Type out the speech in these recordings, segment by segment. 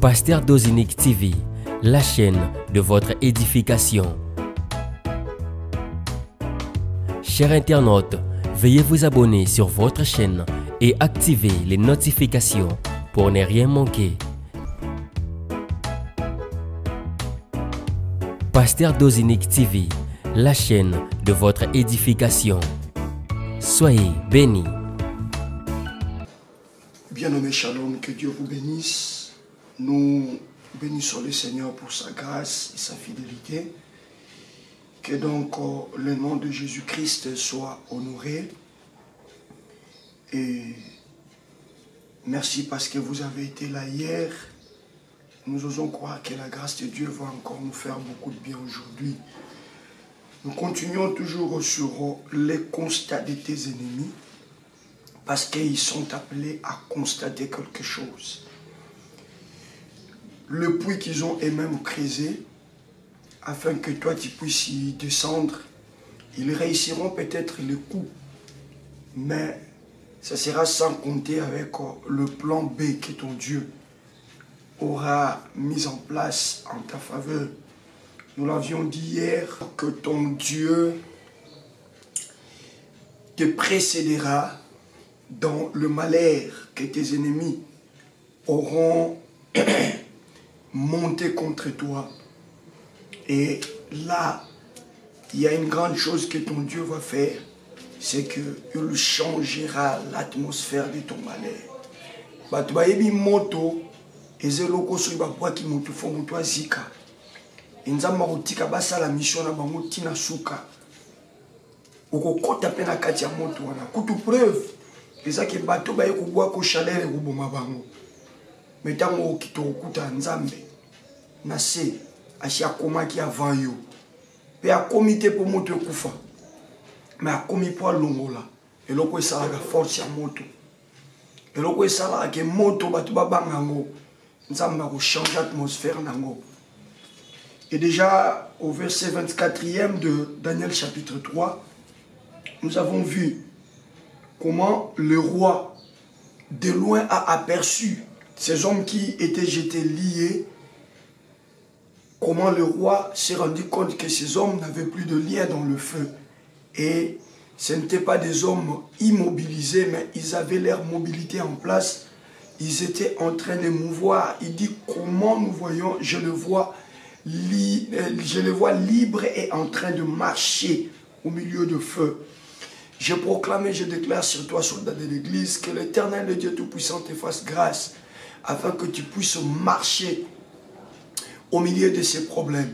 Pasteur Dozinique TV, la chaîne de votre édification. Chers internautes, veuillez vous abonner sur votre chaîne et activer les notifications pour ne rien manquer. Pasteur Dozinique TV, la chaîne de votre édification. Soyez bénis. Bien-aimé Shalom, que Dieu vous bénisse. Nous bénissons le Seigneur pour sa grâce et sa fidélité. Que donc le nom de Jésus-Christ soit honoré. Et merci parce que vous avez été là hier. Nous osons croire que la grâce de Dieu va encore nous faire beaucoup de bien aujourd'hui. Nous continuons toujours sur les constats de tes ennemis, parce qu'ils sont appelés à constater quelque chose. Le puits qu'ils ont eux-mêmes creusé, afin que toi tu puisses y descendre, ils réussiront peut-être le coup, mais ça sera sans compter avec le plan B que ton Dieu aura mis en place en ta faveur. Nous l'avions dit hier, que ton Dieu te précédera dans le malheur que tes ennemis auront monté contre toi. Et là, il y a une grande chose que ton Dieu va faire, c'est qu'il changera l'atmosphère de ton malheur. Batubayebi moto, ezeloko soiba kwa ki moto fo moto azika. Nzamba kotika basa la mission na bango tina suka. Okokota pe na kati ya moto wana. Kutu preuve, ezaki bato baye kubwa ko chaleur kuboma bango. Metango okitokuta nzambe na se ashia komaki avant yo. Pe akomite po moto ekufa. Mais akomi po longola. Eloko esalaka force ya moto. Eloko esalaka ke moto bato babanga ngo. Nzamba ko changer l'atmosphère nango. Et déjà au verset 24e de Daniel chapitre 3, nous avons vu comment le roi de loin a aperçu ces hommes qui étaient jetés liés, comment le roi s'est rendu compte que ces hommes n'avaient plus de lien dans le feu. Et ce n'étaient pas des hommes immobilisés, mais ils avaient leur mobilité en place. Ils étaient en train de mouvoir. Il dit comment nous voyons, je le vois libre et en train de marcher au milieu de feu. Je proclame et je déclare sur toi, soldat de l'église, que l'Éternel, le Dieu Tout-Puissant, te fasse grâce afin que tu puisses marcher au milieu de ces problèmes.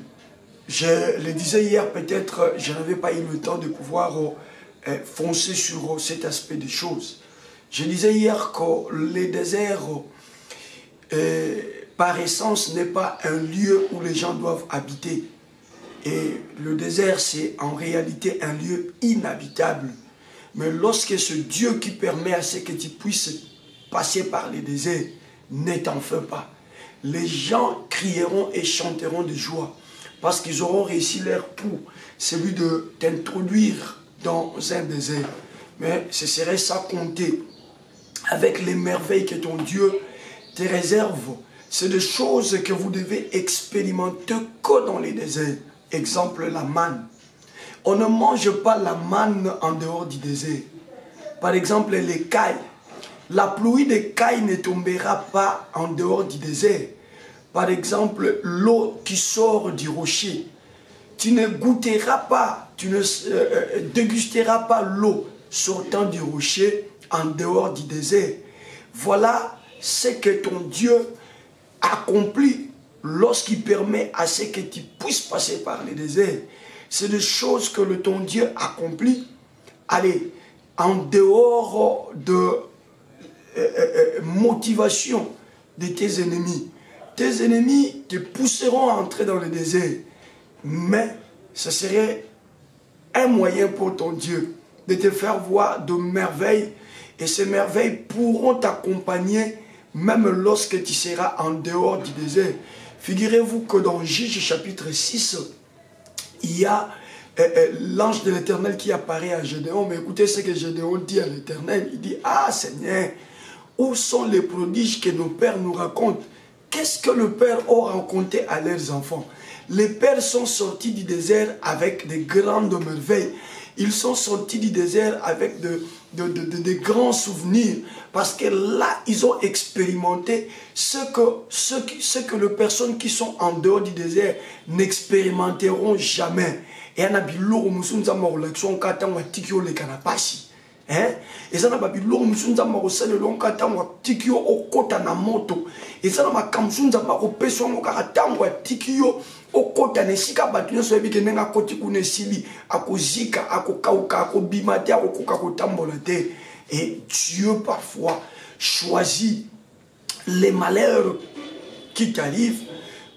Je le disais hier, peut-être je n'avais pas eu le temps de pouvoir foncer sur cet aspect des choses. Je disais hier que le désert, par essence, n'est pas un lieu où les gens doivent habiter. Et le désert, c'est en réalité un lieu inhabitable. Mais lorsque ce Dieu qui permet à ce que tu puisses passer par les déserts ne t'en fait pas, les gens crieront et chanteront de joie parce qu'ils auront réussi leur coup, celui de t'introduire dans un désert. Mais ce serait ça compter avec les merveilles que ton Dieu te réserve. C'est des choses que vous devez expérimenter que dans les déserts. Exemple, la manne. On ne mange pas la manne en dehors du désert. Par exemple, les cailles. La pluie des cailles ne tombera pas en dehors du désert. Par exemple, l'eau qui sort du rocher. Tu ne goûteras pas, tu ne dégusteras pas l'eau sortant du rocher en dehors du désert. Voilà ce que ton Dieu accomplit lorsqu'il permet à ce que tu puisses passer par les déserts. C'est des choses que ton Dieu accomplit. Allez, en dehors de motivation de tes ennemis. Tes ennemis te pousseront à entrer dans le désert. Mais ce serait un moyen pour ton Dieu de te faire voir de merveilles. Et ces merveilles pourront t'accompagner même lorsque tu seras en dehors du désert. Figurez-vous que dans Juge chapitre 6, il y a l'ange de l'Éternel qui apparaît à Gédéon. Mais écoutez ce que Gédéon dit à l'Éternel. Il dit, ah Seigneur, où sont les prodiges que nos pères nous racontent? qu'est-ce que le Père a raconté à leurs enfants? Les pères sont sortis du désert avec de grandes merveilles. Ils sont sortis du désert avec de grands souvenirs. Parce que là, ils ont expérimenté ce que les personnes qui sont en dehors du désert n'expérimenteront jamais. Et il y a des gens qui ont hein? Et ça n'a pas pu l'homme nous a marosé le long katamwa tikio au kota na moto. Et ça n'a pas kamsun za marope so mo katamwa tikio au kota ne sika batu so ebi kenenga koti kune sili akozika akokauka akobimate akokoka kotambola te. Et Dieu parfois choisit les malheurs qui t'arrivent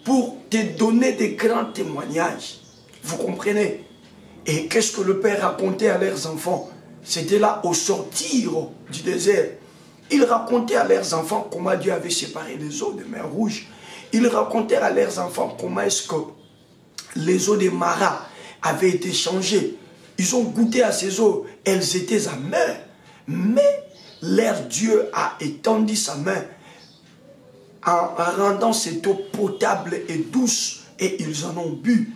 pour te donner des grands témoignages. Vous comprenez? Et qu'est-ce que le Père racontait à leurs enfants? C'était là au sortir du désert. Ils racontaient à leurs enfants comment Dieu avait séparé les eaux de mer Rouge. Ils racontaient à leurs enfants comment est-ce que les eaux de Mara avaient été changées. Ils ont goûté à ces eaux. Elles étaient amères. Mais leur Dieu a étendu sa main en rendant cette eau potable et douce. Et ils en ont bu.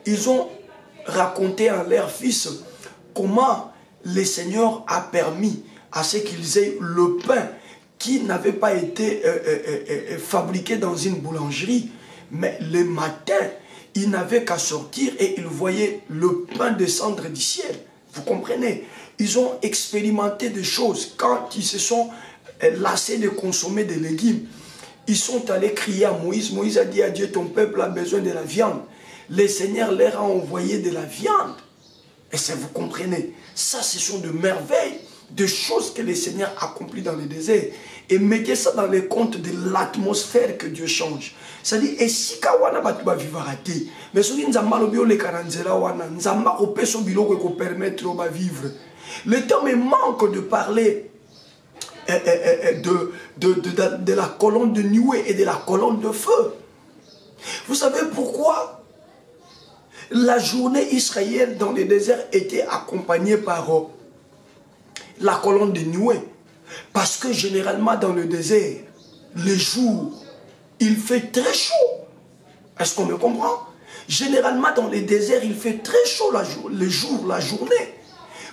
Ils ont raconté à leurs fils comment le Seigneur a permis à ce qu'ils aient le pain qui n'avait pas été fabriqué dans une boulangerie. Mais le matin, ils n'avaient qu'à sortir et ils voyaient le pain descendre du ciel. Vous comprenez? Ils ont expérimenté des choses. Quand ils se sont lassés de consommer des légumes, ils sont allés crier à Moïse. Moïse a dit à Dieu, ton peuple a besoin de la viande. Le Seigneur leur a envoyé de la viande. Et ça, vous comprenez, ça, ce sont de merveilles, de choses que le Seigneur accomplit dans le désert. Et mettez ça dans les comptes de l'atmosphère que Dieu change. C'est-à-dire, et si kawana batuba vivaraté, mais si nous avons le karanzela wana, nous avons opé biloko qui permettre de vivre. Le temps me manque de parler de la colonne de nuée et de la colonne de feu. Vous savez pourquoi? La journée israélienne dans le désert était accompagnée par la colonne de nuée. Parce que généralement dans le désert, les jours, il fait très chaud. Est-ce qu'on me comprend? Généralement dans le désert, il fait très chaud les jours, la journée.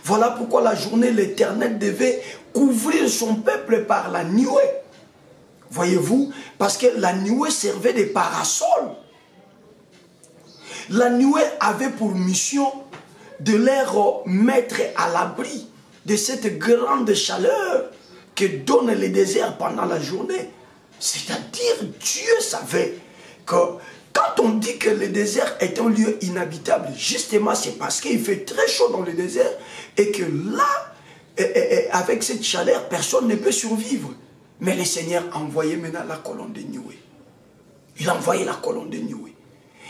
Voilà pourquoi la journée, l'Éternel devait couvrir son peuple par la nuée. Voyez-vous? Parce que la nuée servait de parasol. La nuée avait pour mission de les mettre à l'abri de cette grande chaleur que donne le désert pendant la journée. C'est-à-dire, Dieu savait que quand on dit que le désert est un lieu inhabitable, justement c'est parce qu'il fait très chaud dans le désert et que là, avec cette chaleur, personne ne peut survivre. Mais le Seigneur a envoyé maintenant la colonne de nuée. Il a envoyé la colonne de nuée.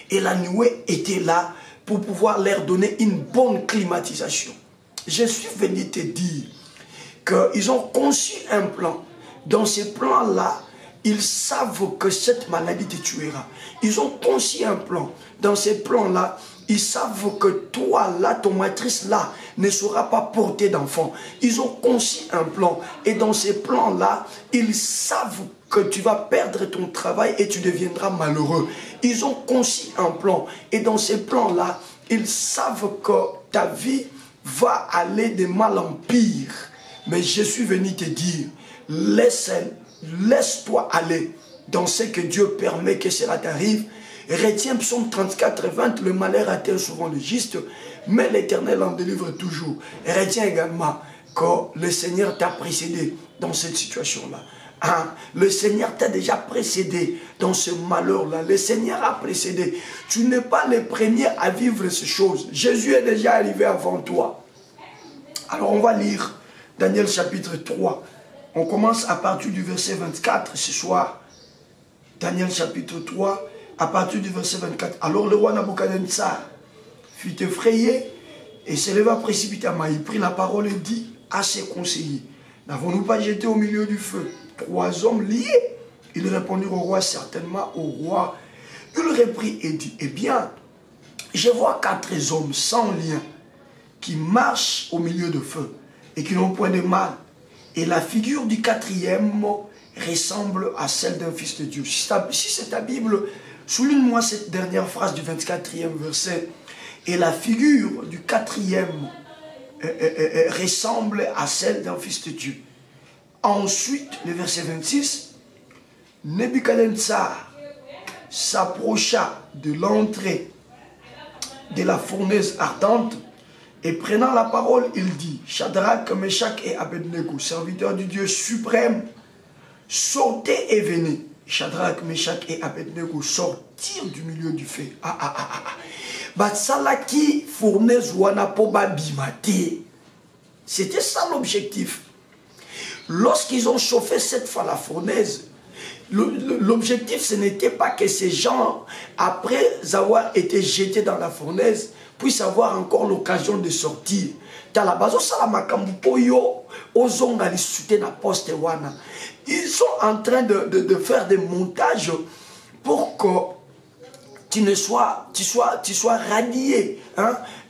Et la nuée était là pour pouvoir leur donner une bonne climatisation. Je suis venu te dire qu'ils ont conçu un plan. Dans ce plan-là, ils savent que cette maladie te tuera. Ils ont conçu un plan. Dans ce plan-là, ils savent que toi, là, ton matrice, là, ne sera pas portée d'enfant. Ils ont conçu un plan. Et dans ce plan-là, ils savent que tu vas perdre ton travail et tu deviendras malheureux. Ils ont conçu un plan. Et dans ce plan-là, ils savent que ta vie va aller de mal en pire. Mais je suis venu te dire, laisse-toi aller dans ce que Dieu permet que cela t'arrive. Retiens Psaume 34, 20, le malheur atteint souvent le juste, mais l'Éternel en délivre toujours. Retiens également que le Seigneur t'a précédé dans cette situation-là. Hein? Le Seigneur t'a déjà précédé dans ce malheur-là. Le Seigneur a précédé. Tu n'es pas le premier à vivre ces choses. Jésus est déjà arrivé avant toi. Alors on va lire Daniel chapitre 3. On commence à partir du verset 24 ce soir. Daniel chapitre 3, à partir du verset 24. Alors le roi Nabuchodonosor fut effrayé et se leva précipitamment. Il prit la parole et dit à ses conseillers, n'avons-nous pas jeté au milieu du feu 3 hommes liés? Ils répondirent au roi, certainement au roi. Il reprit et dit, eh bien, je vois 4 hommes sans lien qui marchent au milieu du feu et qui n'ont point de mal. Et la figure du 4e ressemble à celle d'un fils de Dieu. Si c'est ta Bible, souligne-moi cette dernière phrase du 24e verset. Et la figure du 4e ressemble à celle d'un fils de Dieu. Ensuite, le verset 26, Nebuchadnezzar s'approcha de l'entrée de la fournaise ardente et prenant la parole, il dit, Shadrach, Meshach et Abednego, serviteurs du Dieu suprême, sortez et venez. Shadrach, Meshach et Abednego sortirent du milieu du feu. Batsalaki fournaise wana po babimate. C'était ça l'objectif. Lorsqu'ils ont chauffé cette fois la fournaise, l'objectif ce n'était pas que ces gens, après avoir été jetés dans la fournaise, puissent avoir encore l'occasion de sortir. Ils sont en train de faire des montages pour que tu sois radié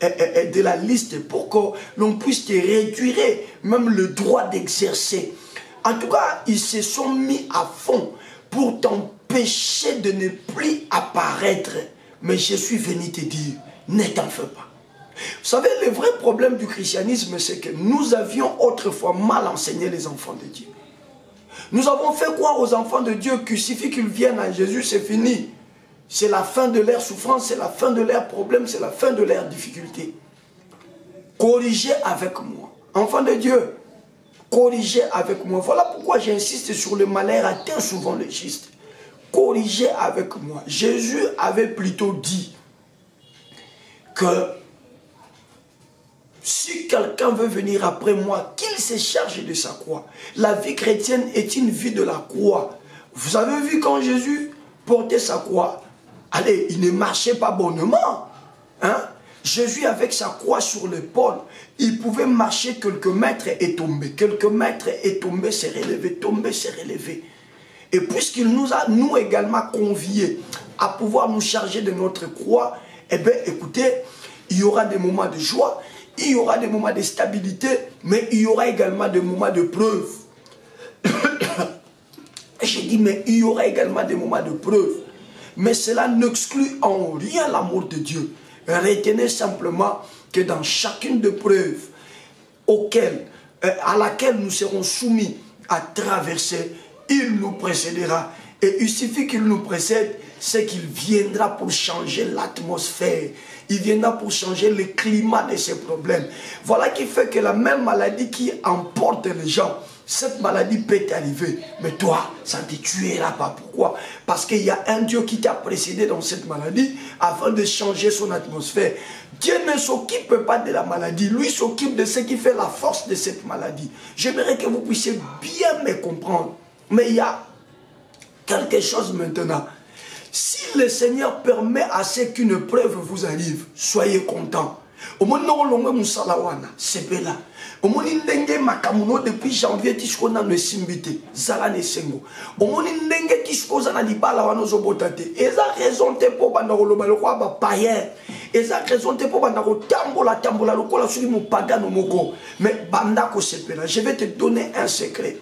de la liste, pour que l'on puisse te réduire même le droit d'exercer. En tout cas, ils se sont mis à fond pour t'empêcher de ne plus apparaître. Mais je suis venu te dire, ne t'en fais pas. Vous savez, le vrai problème du christianisme, c'est que nous avions autrefois mal enseigné les enfants de Dieu. Nous avons fait croire aux enfants de Dieu qu'il suffit qu'ils viennent à Jésus, c'est fini. C'est la fin de leur souffrance, c'est la fin de leur problème, c'est la fin de leur difficulté. Corrigez avec moi. Enfants de Dieu, corrigez avec moi. Voilà pourquoi j'insiste sur le malheur atteint souvent le juste. Corrigez avec moi. Jésus avait plutôt dit que si quelqu'un veut venir après moi, qu'il se charge de sa croix. La vie chrétienne est une vie de la croix. Vous avez vu quand Jésus portait sa croix, allez, il ne marchait pas bonnement. Jésus avec sa croix sur l'épaule, il pouvait marcher quelques mètres et tomber. Quelques mètres et tomber, se relever, tomber, se relever. Et puisqu'il nous a, nous également, conviés à pouvoir nous charger de notre croix, eh bien, écoutez, il y aura des moments de joie, il y aura des moments de stabilité, mais il y aura également des moments de preuve. J'ai dit, mais il y aura également des moments de preuve. Mais cela n'exclut en rien l'amour de Dieu. Retenez simplement que dans chacune des preuves à laquelle nous serons soumis à traverser, il nous précédera. Et il suffit qu'il nous précède, c'est qu'il viendra pour changer l'atmosphère. Il viendra pour changer le climat de ces problèmes. Voilà qui fait que la même maladie qui emporte les gens, cette maladie peut t'arriver. Mais toi, ça ne te tuera pas. Pourquoi? Parce qu'il y a un Dieu qui t'a précédé dans cette maladie afin de changer son atmosphère. Dieu ne s'occupe pas de la maladie. Lui s'occupe de ce qui fait la force de cette maladie. J'aimerais que vous puissiez bien me comprendre. Mais il y a quelque chose maintenant. Si le Seigneur permet à ce qu'une preuve vous arrive, soyez contents. Au moins, c'est là. Au moins, depuis janvier, ne simbité, zala ne sengo. Au moins, et ça raison pour païen. Et ça raison pour tambola lokola sur mon pagano moko. Mais bandako sepela, je vais te donner un secret.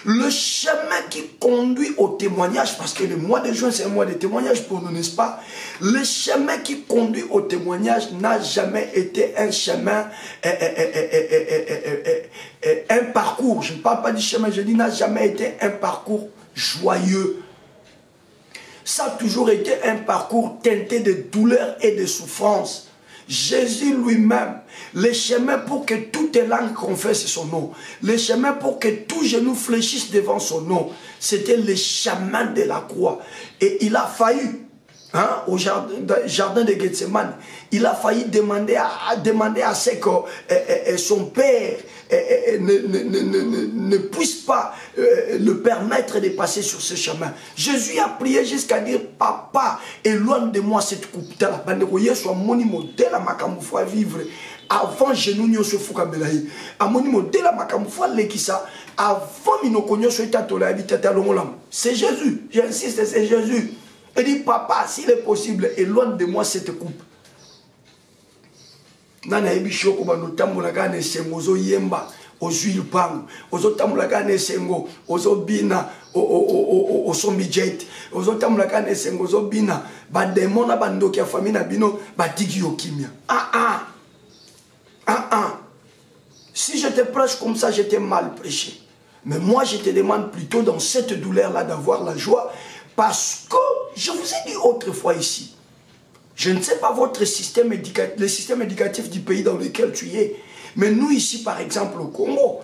Le chemin qui conduit au témoignage, parce que le mois de juin c'est un mois de témoignage pour nous, n'est-ce pas? Le chemin qui conduit au témoignage n'a jamais été un chemin, un parcours. Je ne parle pas du chemin, je dis n'a jamais été un parcours joyeux. Ça a toujours été un parcours teinté de douleur et de souffrance. Jésus lui-même, le chemin pour que toute langue confesse son nom, le chemin pour que tout genou fléchisse devant son nom, c'était le chemin de la croix. Et il a failli, au jardin de Gethsemane, il a failli demander à ce que son père ne puisse pas le permettre de passer sur ce chemin. Jésus a prié jusqu'à dire, papa, éloigne de moi cette coupe. Soit mon modèle à ma camoufle vivre. Avant genou nyo se fuka belayi. Amoni modèle à ma camoufle lekisa. Avant minokonyo se tatola habitata longolam. C'est Jésus. J'insiste, c'est Jésus. Il dit, papa, s'il est possible, éloigne de moi cette coupe. Nana ebishoko ba notambola gane sengozo yemba. ozwi lupango, ozotambolaka na esengo, ozobina osombi-jet, ozotambolaka na esengo, ozobina bademo na bandoki ya famille na bino batiki yo kimia. Si je te prêche comme ça, je t'ai mal prêché. Mais moi, je te demande plutôt dans cette douleur-là d'avoir la joie, parce que, je vous ai dit autrefois ici, je ne sais pas votre système éducatif, le système éducatif du pays dans lequel tu es, mais nous ici, par exemple, au Congo,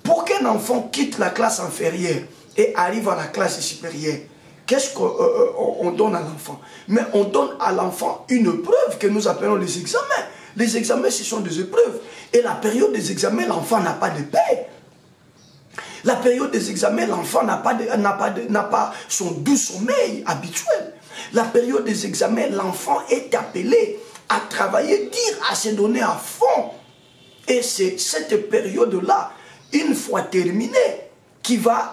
pour qu'un enfant quitte la classe inférieure et arrive à la classe supérieure, qu'est-ce qu'on donne à l'enfant? Mais on donne à l'enfant une preuve que nous appelons les examens. Les examens, ce sont des épreuves. Et la période des examens, l'enfant n'a pas de paix. La période des examens, l'enfant n'a pas son doux sommeil habituel. La période des examens, l'enfant est appelé à travailler, à se donner à fond. Et c'est cette période-là, une fois terminée, qui va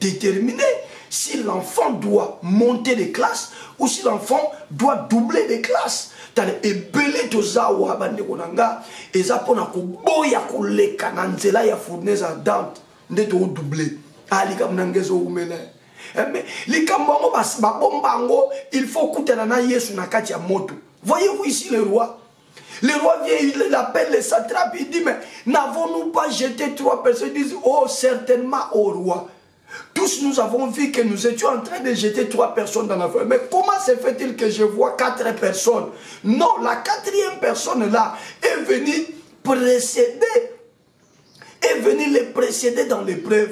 déterminer si l'enfant doit monter des classes ou si l'enfant doit doubler des classes. Et belé toza wa bande konanga eza pona ko boya ko leka na nzela ya fournaise ardente ndeto doubler ali kam nangezo umela mais likambo ba bombango il faut kutana na Yesu na kati ya moto. Voyez-vous ici le roi vient, il appelle les satrapes, il dit mais n'avons-nous pas jeté 3 personnes? Ils disent oh certainement au roi. Tous nous avons vu que nous étions en train de jeter 3 personnes dans la forêt. Mais comment se fait-il que je vois 4 personnes? Non, la 4e personne là est venue les précéder dans l'épreuve.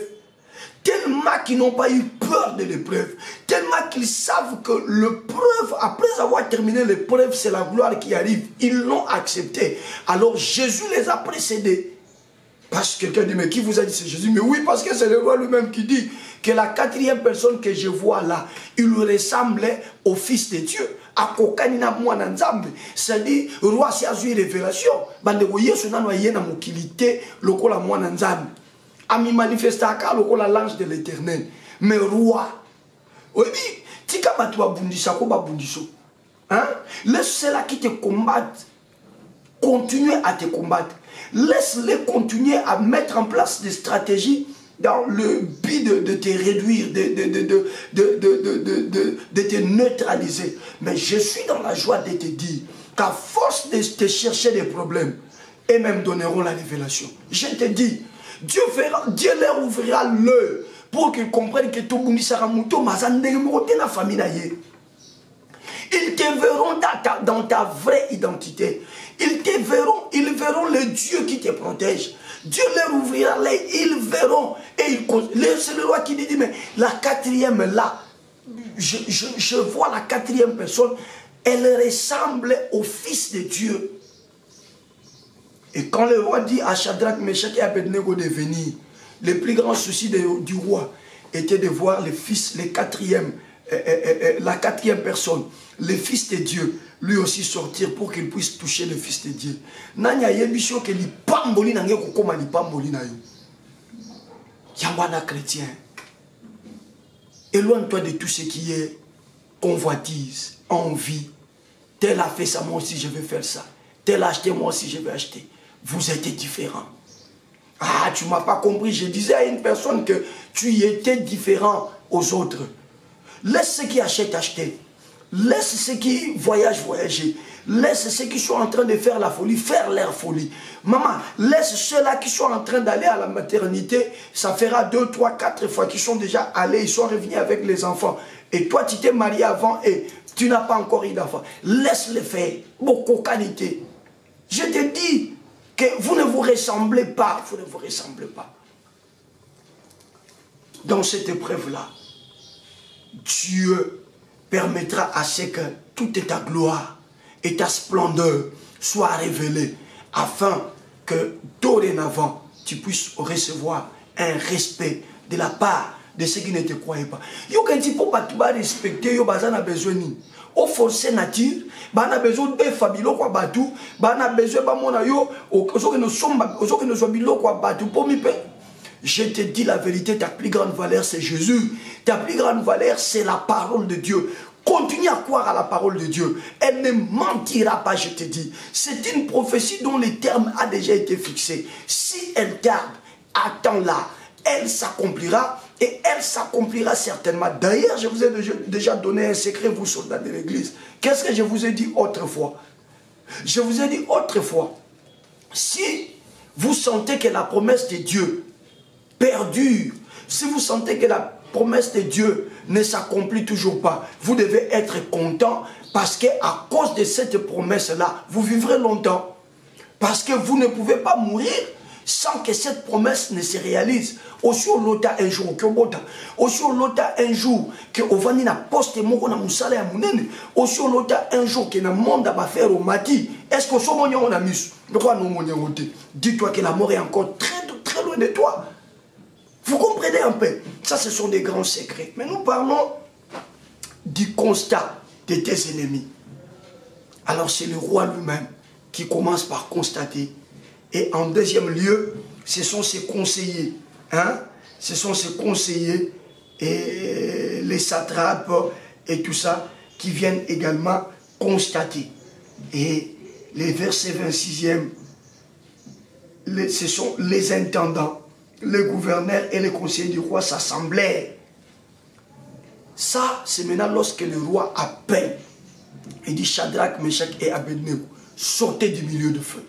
Tellement qu'ils n'ont pas eu peur de l'épreuve. Tellement qu'ils savent que l'épreuve, après avoir terminé l'épreuve, c'est la gloire qui arrive. Ils l'ont accepté. Alors Jésus les a précédés. Parce que quelqu'un dit, mais qui vous a dit c'est Jésus? Mais oui, parce que c'est le roi lui-même qui dit que la 4e personne que je vois là, il ressemblait au Fils de Dieu. À Kokanina Mwananzambe. C'est-à-dire, le roi s'est eu révélation. Bandeko Yesu nano yena mokilité, lokola Mwananzambe. Ami manifestaka lokola l'ange de l'Éternel. Mais roi, oui, tika batu babundisa ko babundiso. Hein? Laisse ceux-là qui te combattent continuer à te combattre. Laisse-les continuer à mettre en place des stratégies dans le but de te réduire, de te neutraliser. Mais je suis dans la joie de te dire qu'à force de te chercher des problèmes, et même donneront la révélation. Je te dis, Dieu leur ouvrira l'œil pour qu'ils comprennent que tout le monde sera mouton, mais ça ne la famille. Ils te verront dans ta vraie identité. Ils verront le Dieu qui te protège. Dieu leur ouvrira l'œil, ils verront. Et c'est le roi qui dit, mais la 4e là, je vois la 4e personne, elle ressemble au Fils de Dieu. Et quand le roi dit à Shadrach, Meshach et Abednego de venir, le plus grand souci du roi était de voir le Fils, la 4e personne, le Fils de Dieu, lui aussi sortir pour qu'il puisse toucher le Fils de Dieu. Nanya yebisho ke li pamboli nange kokoma li pamboli na yo. Yambana chrétien. Éloigne-toi de tout ce qui est convoitise, envie. Tel a fait ça, moi aussi je vais faire ça. Tel a acheté, moi aussi je vais acheter. Vous êtes différents. Ah, tu ne m'as pas compris. Je disais à une personne que tu étais différent aux autres. Laisse ceux qui achètent acheter. Laisse ceux qui voyagent voyager. Laisse ceux qui sont en train de faire la folie faire leur folie. Maman, laisse ceux-là qui sont en train d'aller à la maternité. Ça fera 2, 3, 4 fois qu'ils sont déjà allés. Ils sont revenus avec les enfants. Et toi, tu t'es marié avant et tu n'as pas encore eu d'enfant. Laisse-les faire. Beaucoup de qualité. Je te dis que vous ne vous ressemblez pas. Vous ne vous ressemblez pas. Dans cette épreuve-là, Dieu permettra à ce que toute ta gloire et ta splendeur soient révélées afin que dorénavant tu puisses recevoir un respect de la part de ceux qui ne te croyaient pas. Yo quand il faut pas tout respecter, yo bazana besoin ni. Au forcer nature, bana besoin de fabilo kwa batu, bana besoin ba mona yo, osoke no somba, osoke no sobilo kwa batu pour mi pe. Je te dis la vérité, ta plus grande valeur c'est Jésus. Ta plus grande valeur c'est la parole de Dieu. Continue à croire à la parole de Dieu. Elle ne mentira pas, je te dis. C'est une prophétie dont le terme a déjà été fixé. Si elle tarde, attends-la, elle s'accomplira et elle s'accomplira certainement. D'ailleurs, je vous ai déjà donné un secret, vous soldats de l'église. Qu'est-ce que je vous ai dit autrefois? Je vous ai dit autrefois, si vous sentez que la promesse de Dieu perdure, si vous sentez que la promesse de Dieu ne s'accomplit toujours pas, vous devez être content parce qu'à cause de cette promesse-là, vous vivrez longtemps. Parce que vous ne pouvez pas mourir sans que cette promesse ne se réalise. Aussi au lota un jour que bota, aussi au lota un jour que ovani na poste moko na musala ya munene, aussi au lota un jour que na monde va faire au mati. Est-ce que so monyo on a mis? Dis-toi que la mort est encore très loin de toi. Vous comprenez un peu? Ça, ce sont des grands secrets. Mais nous parlons du constat de tes ennemis. Alors c'est le roi lui-même qui commence par constater. Et en deuxième lieu, ce sont ses conseillers. Hein? Ce sont ses conseillers et les satrapes et tout ça qui viennent également constater. Et les versets 26e, ce sont les intendants, les gouverneurs et les conseillers du roi s'assemblèrent. Ça, c'est maintenant lorsque le roi appelle. Il dit Shadrach, Meshach et Abednego, sortez du milieu de feu.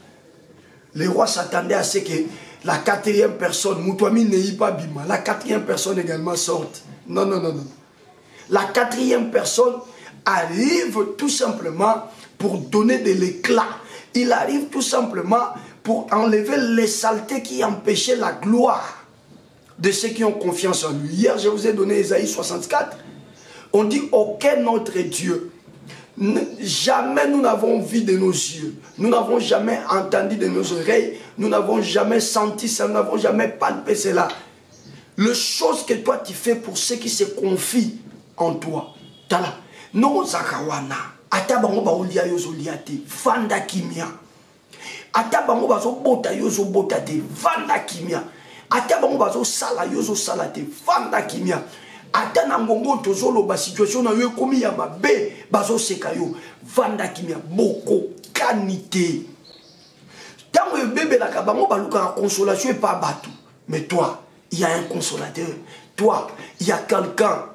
Le roi s'attendait à ce que la quatrième personne, Moutouami n'ait pas bima, la quatrième personne également sorte. Non. La quatrième personne arrive tout simplement pour donner de l'éclat. Il arrive tout simplement pour enlever les saletés qui empêchaient la gloire de ceux qui ont confiance en lui. Hier, je vous ai donné Ésaïe 64. On dit aucun autre Dieu. Jamais nous n'avons vu de nos yeux, nous n'avons jamais entendu de nos oreilles, nous n'avons jamais senti ça, nous n'avons jamais palpé cela. Les choses que toi tu fais pour ceux qui se confient en toi. Tala, non zakawana, atabango ba olia yozo liate, vanda kimia. Atabango ba zo bota yozo bota te, vanda kimia. Atabango ba zo sala yozo salate, vanda kimia. Ata na ngongo tozolo ba situation na yo komi ya mabe bazo seka yo vanda kimia boko kanité. Tango yo bébé la kabango ba luka consolation et pas batou. Mais toi, il y a un consolateur. Toi, il y a quelqu'un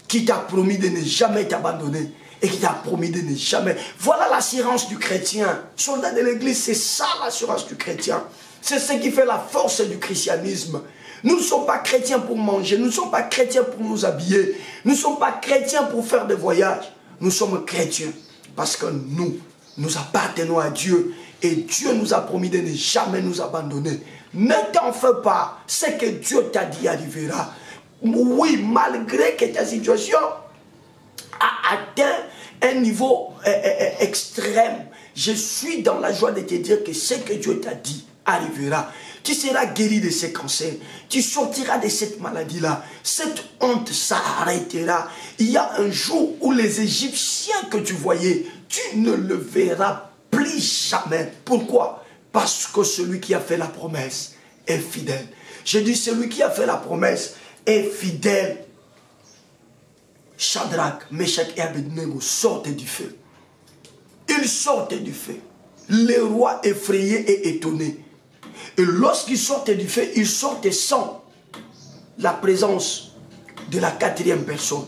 qui t'a promis de ne jamais t'abandonner et qui t'a promis de ne jamais. Voilà l'assurance du chrétien. Soldat de l'église, c'est ça l'assurance du chrétien. C'est ce qui fait la force du christianisme. Nous ne sommes pas chrétiens pour manger, nous ne sommes pas chrétiens pour nous habiller, nous ne sommes pas chrétiens pour faire des voyages. Nous sommes chrétiens parce que nous appartenons à Dieu et Dieu nous a promis de ne jamais nous abandonner. Ne t'en fais pas, ce que Dieu t'a dit arrivera. Oui, malgré que ta situation a atteint un niveau extrême, je suis dans la joie de te dire que ce que Dieu t'a dit arrivera. Tu seras guéri de ces cancers. Tu sortiras de cette maladie-là. Cette honte s'arrêtera. Il y a un jour où les Égyptiens que tu voyais, tu ne le verras plus jamais. Pourquoi? Parce que celui qui a fait la promesse est fidèle. Je dis celui qui a fait la promesse est fidèle. Shadrach, Meshach et Abednego sortent du feu. Ils sortent du feu. Les rois effrayés et étonnés. Et lorsqu'ils sortent du feu, ils sortent sans la présence de la quatrième personne.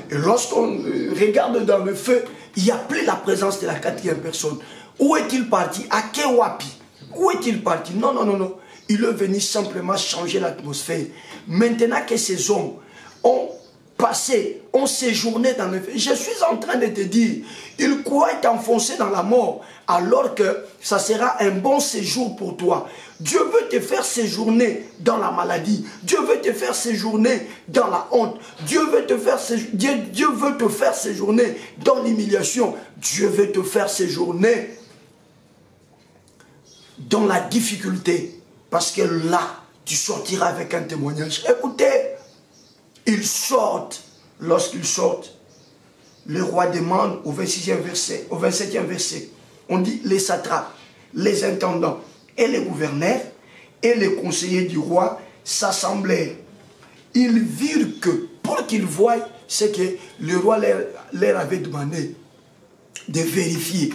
Et lorsqu'on regarde dans le feu, il n'y a plus la présence de la quatrième personne. Où est-il parti? À Kewapi? Où est-il parti? Non. Il est venu simplement changer l'atmosphère. Maintenant que ces hommes ont passé, ont séjourné dans le feu, je suis en train de te dire, ils croient t'enfoncer dans la mort, alors que ça sera un bon séjour pour toi. Dieu veut te faire séjourner dans la maladie. Dieu veut te faire séjourner dans la honte. Dieu veut te faire séjourner dans l'humiliation. Dieu veut te faire séjourner dans la difficulté. Parce que là, tu sortiras avec un témoignage. Écoutez, ils sortent. Lorsqu'ils sortent, le roi demande au 26e verset, au 27e verset, on dit les satrapes, les intendants et les gouverneurs et les conseillers du roi s'assemblèrent. Ils virent que, pour qu'ils voient ce que le roi leur avait demandé, de vérifier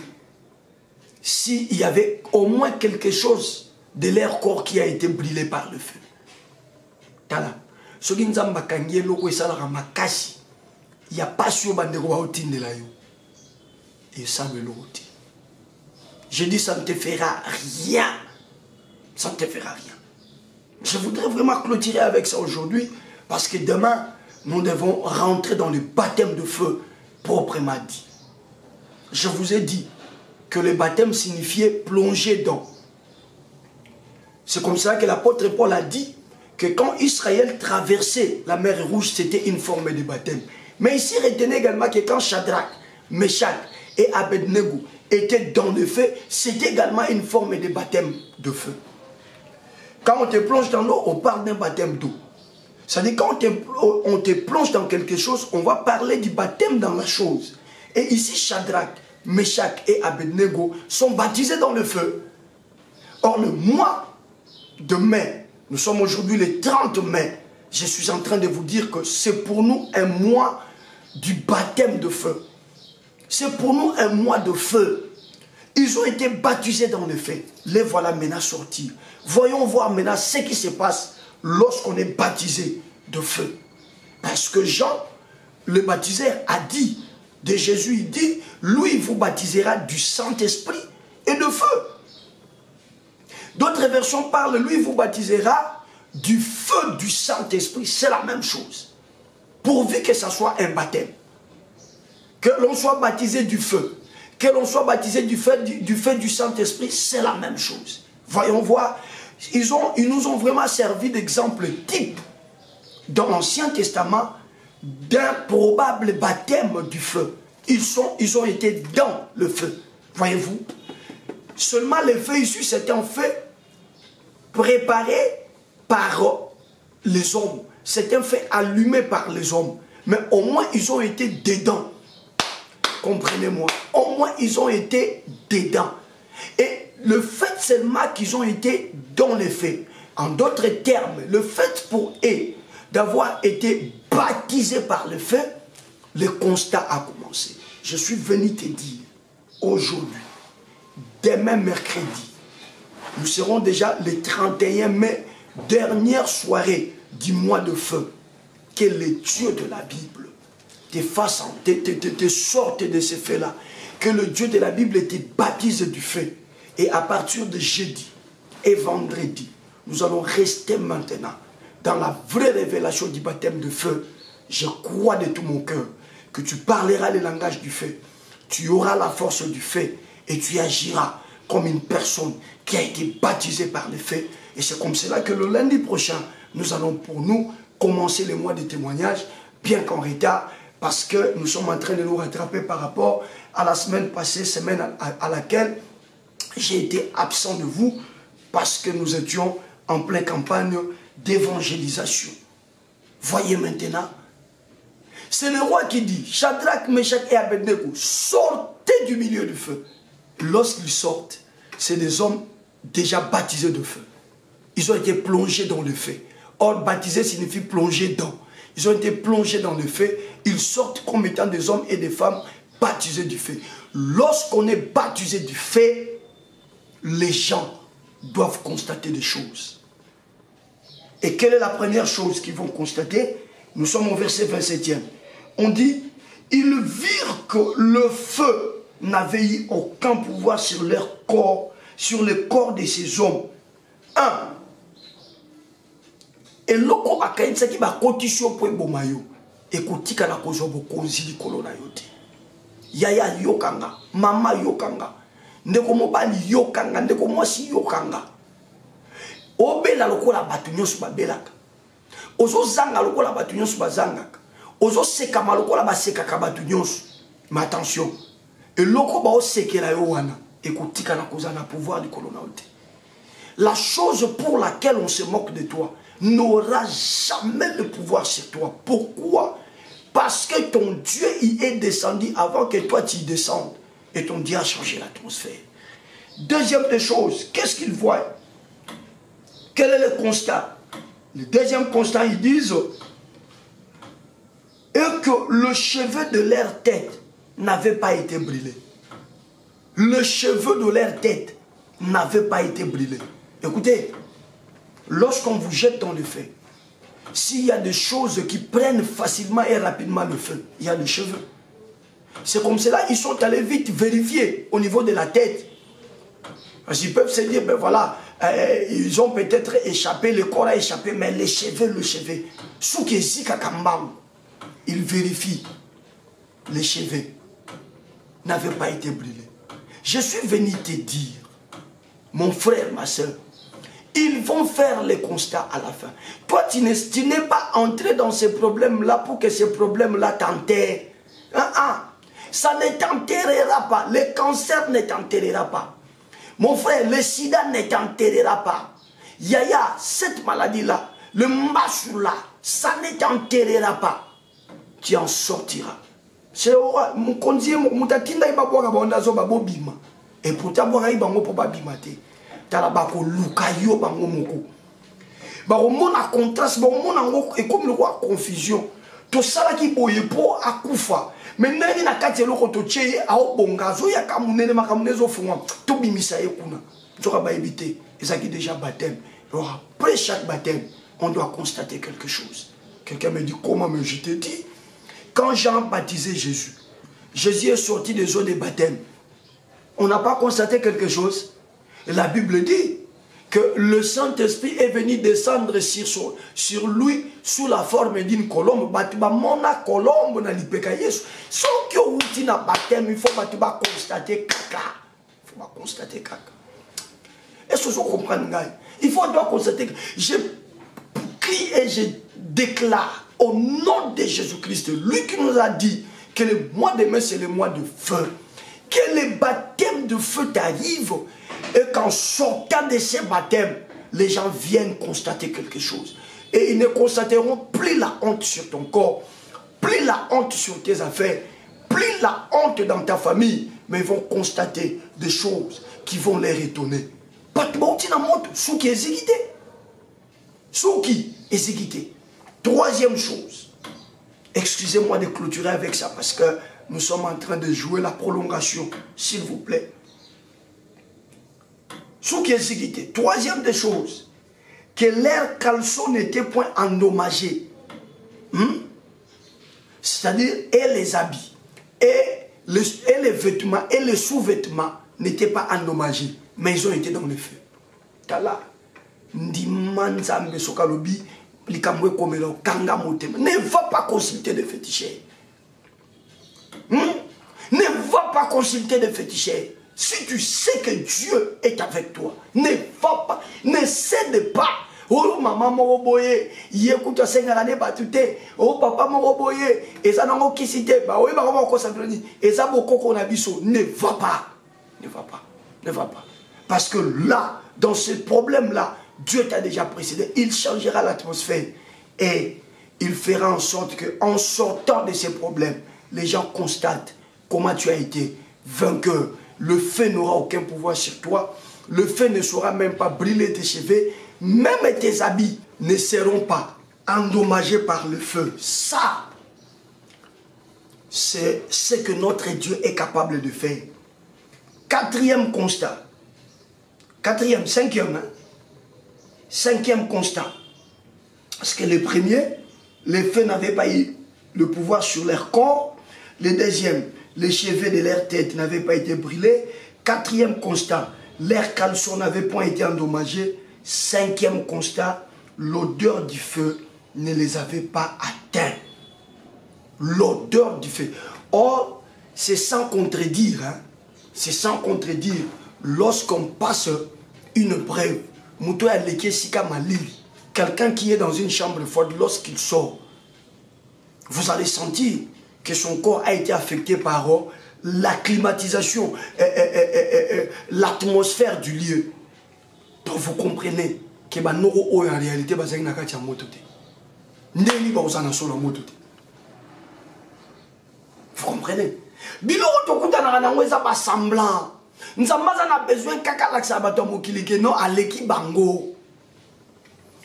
s'il y avait au moins quelque chose de leur corps qui a été brûlé par le feu. Tala. Ce qui nous a dit, il n'y a pas sur de la yo. Et ça me l'autre. Je dis, ça ne te fera rien. Ça ne te fera rien. Je voudrais vraiment clôturer avec ça aujourd'hui, parce que demain, nous devons rentrer dans le baptême de feu proprement dit. Je vous ai dit que le baptême signifiait plonger dans. C'est comme ça que l'apôtre Paul a dit que quand Israël traversait la mer Rouge, c'était une forme de baptême. Mais ici, retenez également que quand Shadrach, Meshach et Abednego étaient dans le feu, c'était également une forme de baptême de feu. Quand on te plonge dans l'eau, on parle d'un baptême d'eau. C'est-à-dire quand on te plonge dans quelque chose, on va parler du baptême dans la chose. Et ici, Shadrach, Meshach et Abednego sont baptisés dans le feu. Or, le mois de mai, nous sommes aujourd'hui le 30 mai, je suis en train de vous dire que c'est pour nous un mois du baptême de feu. C'est pour nous un mois de feu. Ils ont été baptisés dans le feu. Les voilà maintenant sortis. Voyons voir maintenant ce qui se passe lorsqu'on est baptisé de feu. Parce que Jean, le baptiseur, a dit de Jésus, il dit, lui, il vous baptisera du Saint-Esprit et de feu. D'autres versions parlent, lui, il vous baptisera du feu du Saint-Esprit. C'est la même chose. Pourvu que ça soit un baptême. Que l'on soit baptisé du feu, que l'on soit baptisé du feu du Saint-Esprit, c'est la même chose. Voyons voir, ils nous ont vraiment servi d'exemple type dans l'Ancien Testament d'un probable baptême du feu. Ils ont été dans le feu. Voyez-vous, seulement le feu issu, c'est un feu préparé par les hommes. C'est un feu allumé par les hommes. Mais au moins, ils ont été dedans. Comprenez-moi. Au moins, ils ont été dedans. Et le fait seulement qu'ils ont été dans les faits. En d'autres termes, le fait pour eux d'avoir été baptisés par le feu, le constat a commencé. Je suis venu te dire, aujourd'hui, demain mercredi, nous serons déjà le 31 mai, dernière soirée du mois de feu, que le Dieu de la Bible te sorte de ce feu-là, que le Dieu de la Bible te baptise du feu. Et à partir de jeudi et vendredi, nous allons rester maintenant dans la vraie révélation du baptême de feu. Je crois de tout mon cœur que tu parleras le langage du feu, tu auras la force du feu et tu agiras comme une personne qui a été baptisée par le feu. Et c'est comme cela que le lundi prochain, nous allons pour nous commencer le mois de témoignage, bien qu'en retard, parce que nous sommes en train de nous rattraper par rapport à la semaine passée, semaine à laquelle j'ai été absent de vous, parce que nous étions en pleine campagne d'évangélisation. Voyez maintenant, c'est le roi qui dit, Shadrach, Meshach et Abednego, sortez du milieu du feu. Lorsqu'ils sortent, c'est des hommes déjà baptisés de feu. Ils ont été plongés dans le feu. Or, baptisé signifie plonger dans. Ils ont été plongés dans le feu. Ils sortent comme étant des hommes et des femmes baptisés du feu. Lorsqu'on est baptisé du feu, les gens doivent constater des choses. Et quelle est la première chose qu'ils vont constater? Nous sommes au verset 27e. On dit, ils virent que le feu n'avait eu aucun pouvoir sur leur corps, sur le corps de ces hommes. Et loko akainsa ki ba kotisho po bomayo ekotika na kozo bokonzi likolo na yote. Yaya yokanga, mama yokanga, ndeko mobali yokanga, ndeko mwasi yokanga. Obela lokola batu nyoso babelaka. Ozo zanga lokola batu nyoso bazangaka. Ozo sekama lokola basekaka batu nyoso. Mais attention, et loko ba osekela yo wana ekotika na koza na pouvoir likolo na yote. La chose pour laquelle on se moque de toi n'aura jamais le pouvoir sur toi. Pourquoi? Parce que ton Dieu y est descendu avant que toi tu y descendes. Et ton Dieu a changé l'atmosphère. Deuxième des choses, qu'est-ce qu'ils voient? Quel est le constat? Le deuxième constat, ils disent et que le cheveu de leur tête n'avait pas été brûlé. Le cheveu de leur tête n'avait pas été brûlé. Écoutez, lorsqu'on vous jette dans le feu, s'il y a des choses qui prennent facilement et rapidement le feu, il y a les cheveux. C'est comme cela, ils sont allés vite vérifier au niveau de la tête. Parce qu'ils peuvent se dire, ben voilà, ils ont peut-être échappé, le corps a échappé, mais les cheveux, ils vérifient. Les cheveux n'avaient pas été brûlés. Je suis venu te dire, mon frère, ma soeur, ils vont faire les constats à la fin. Toi, tu n'es pas entré dans ces problèmes-là pour que ces problèmes-là t'enterrent. Ça ne t'enterrera pas. Le cancer ne t'enterrera pas. Mon frère, le sida ne t'enterrera pas. Yaya, cette maladie-là, le mbasou-là, ça ne t'enterrera pas. Tu en sortiras. C'est mon conseiller, mon tatinda, il va boire un bondazo, babo bima. Et pourtant, boire un bango pour babimate. Talabako lukayo bango moko. Bako mon a contraste, bako mon a et comme le roi confusion. Tout ça qui boye pour akufa. Mais nani na kati eloko to tcheye a bongazo ya kamunene makamunezo fungwa. To bimisa yekuna. Nzoka ba éviter. Et ça qui déjà baptême. Alors après chaque baptême, on doit constater quelque chose. Quelqu'un me dit comment, mais je te dis. Quand Jean baptisait Jésus, Jésus est sorti des eaux de baptême. On n'a pas constaté quelque chose. Et la Bible dit que le Saint-Esprit est venu descendre sur lui sous la forme d'une colombe. Mona colombe na lipeka Yesu. Sans que vous na baptême, il faut constater caca. Il faut constater caca. Est-ce que vous comprenez? Il faut constater que je crie et je déclare au nom de Jésus-Christ, lui qui nous a dit que le mois de mai c'est le mois de feu, que le baptême de feu t'arrive et qu'en sortant de ces baptêmes, les gens viennent constater quelque chose. Et ils ne constateront plus la honte sur ton corps, plus la honte sur tes affaires, plus la honte dans ta famille, mais ils vont constater des choses qui vont les étonner. Souki exécuté. Troisième chose, excusez-moi de clôturer avec ça parce que nous sommes en train de jouer la prolongation, s'il vous plaît. Souki exécuté. Troisième des choses, que leur caleçon n'était point endommagé. C'est-à-dire, et les habits, et les vêtements, et les sous-vêtements n'étaient pas endommagés, mais ils ont été dans le feu. Tala, Ndimanzambe Sokalobi, ne va pas consulter des féticheurs. Ne va pas consulter des féticheurs. Si tu sais que Dieu est avec toi, ne va pas, ne cède pas. Oh maman moroboye, yekuta sengarane batute, oh papa moroboye, eza nango kisite, ba oui ba ko sabroni, eza boko ko na biso, ne va pas. Ne va pas. Ne va pas. Parce que là, dans ce problème-là, Dieu t'a déjà précédé, il changera l'atmosphère et il fera en sorte qu'en sortant de ces problèmes, les gens constatent comment tu as été vainqueur. Le feu n'aura aucun pouvoir sur toi, le feu ne saura même pas brûler tes cheveux, même tes habits ne seront pas endommagés par le feu. Ça, c'est ce que notre Dieu est capable de faire. Quatrième constat. Cinquième, hein? Cinquième constat. Parce que le premier, les feux n'avaient pas eu le pouvoir sur leur corps. Le deuxième, les cheveux de leur tête n'avaient pas été brûlés. Quatrième constat, leurs caleçons n'avaient pas été endommagés. Cinquième constat, l'odeur du feu ne les avait pas atteints. L'odeur du feu. Or, c'est sans contredire, hein? C'est sans contredire. Lorsqu'on passe une preuve, quelqu'un qui est dans une chambre froide, lorsqu'il sort, vous allez sentir que son corps a été affecté par la climatisation, l'atmosphère du lieu. Donc vous comprenez que en réalité, vous comprenez? Semblant. Nous avons besoin de non aleki bango.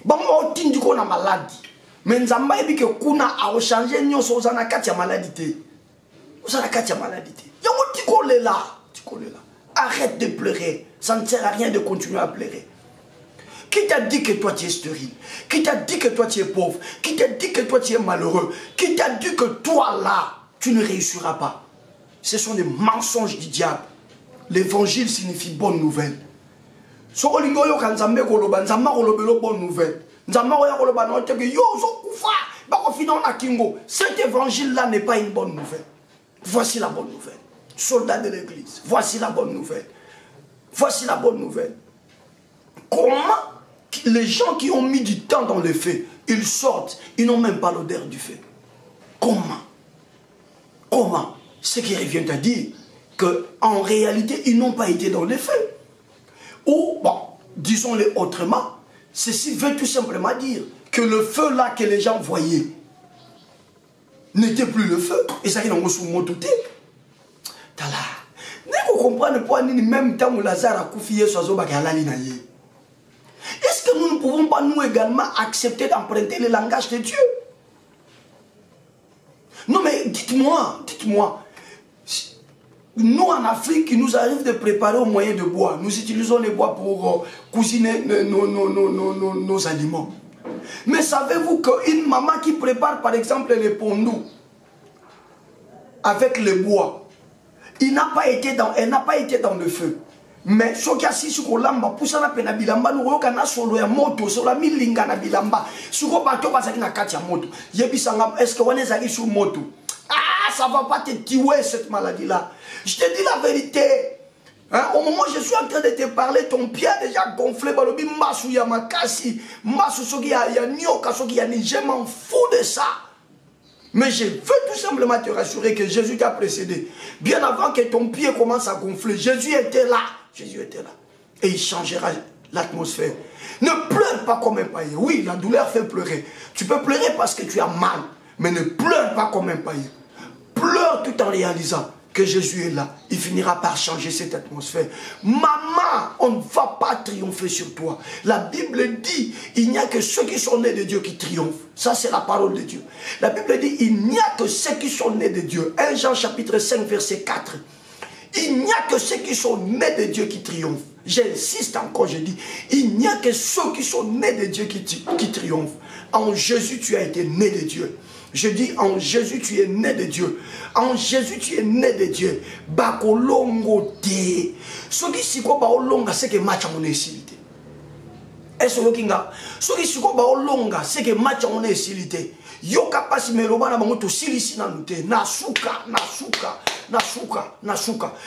Bango tindi ko na maladie. Mais nous avons dit que kuna a changé nyoso za na kati ya maladie. Za na kati ya maladie. Yango tikole là. Arrête de pleurer. Ça ne sert à rien de continuer à pleurer. Qui t'a dit que toi tu es stérile? Qui t'a dit que toi tu es pauvre? Qui t'a dit que toi tu es malheureux? Qui t'a dit que toi là, tu ne réussiras pas? Ce sont des mensonges du diable. L'évangile signifie bonne nouvelle. Bonne nouvelle. Cet évangile-là n'est pas une bonne nouvelle. Voici la bonne nouvelle. Soldats de l'église, voici la bonne nouvelle. Voici la bonne nouvelle. Comment les gens qui ont mis du temps dans le feu, ils sortent, ils n'ont même pas l'odeur du feu. Comment? Comment? Ce qui revient à dire qu'en réalité, ils n'ont pas été dans le feu. Ou, bon, disons-le autrement, ceci veut tout simplement dire que le feu là que les gens voyaient n'était plus le feu. Et ça, ils ont reçu mon touté. Tala. Vous comprenez pas, même temps où Lazare a confié sur est-ce que nous ne pouvons pas nous également accepter d'emprunter le langage de Dieu? Non mais dites-moi, nous en Afrique, il nous arrive de préparer au moyen de bois. Nous utilisons les bois pour cuisiner nos aliments. Mais savez-vous qu'une maman qui prépare par exemple les pondous avec le bois, elle n'a pas été dans le feu. Mais ce qui a si sur lamba poussa na pena bilamba nous kana solo ya moto solo milinga na bilamba suko bato bazaki na kati ya moto yebisanga est-ce que on est sur moto? Ah, ça va pas te tuer cette maladie là. Je te dis la vérité. Hein? Au moment où je suis en train de te parler, ton pied a déjà gonflé. Balobi masu ya makasi, masu soki ya nyoka soki ya ni. Je m'en fous de ça. Mais je veux tout simplement te rassurer que Jésus t'a précédé. Bien avant que ton pied commence à gonfler, Jésus était là. Jésus était là. Et il changera l'atmosphère. Ne pleure pas comme un païen. Oui, la douleur fait pleurer. Tu peux pleurer parce que tu as mal. Mais ne pleure pas comme un païen. Pleure tout en réalisant que Jésus est là. Il finira par changer cette atmosphère. Maman, on ne va pas triompher sur toi. La Bible dit, il n'y a que ceux qui sont nés de Dieu qui triomphent. Ça, c'est la parole de Dieu. La Bible dit, il n'y a que ceux qui sont nés de Dieu. 1 Jean chapitre 5, verset 4. Il n'y a que ceux qui sont nés de Dieu qui triomphent. J'insiste encore, je dis, il n'y a que ceux qui sont nés de Dieu qui triomphent. En Jésus, tu as été né de Dieu. Je dis, en Jésus, tu es né de Dieu. En Jésus, tu es né de Dieu. Bakolongo te. Ce qui s'y quoi baolonga, c'est que match en est. Est-ce que kinga? Ce qui s'y quoi baolonga, c'est que match en est. Yoka pasi meloba na bango to silisi na nute. Nasuka.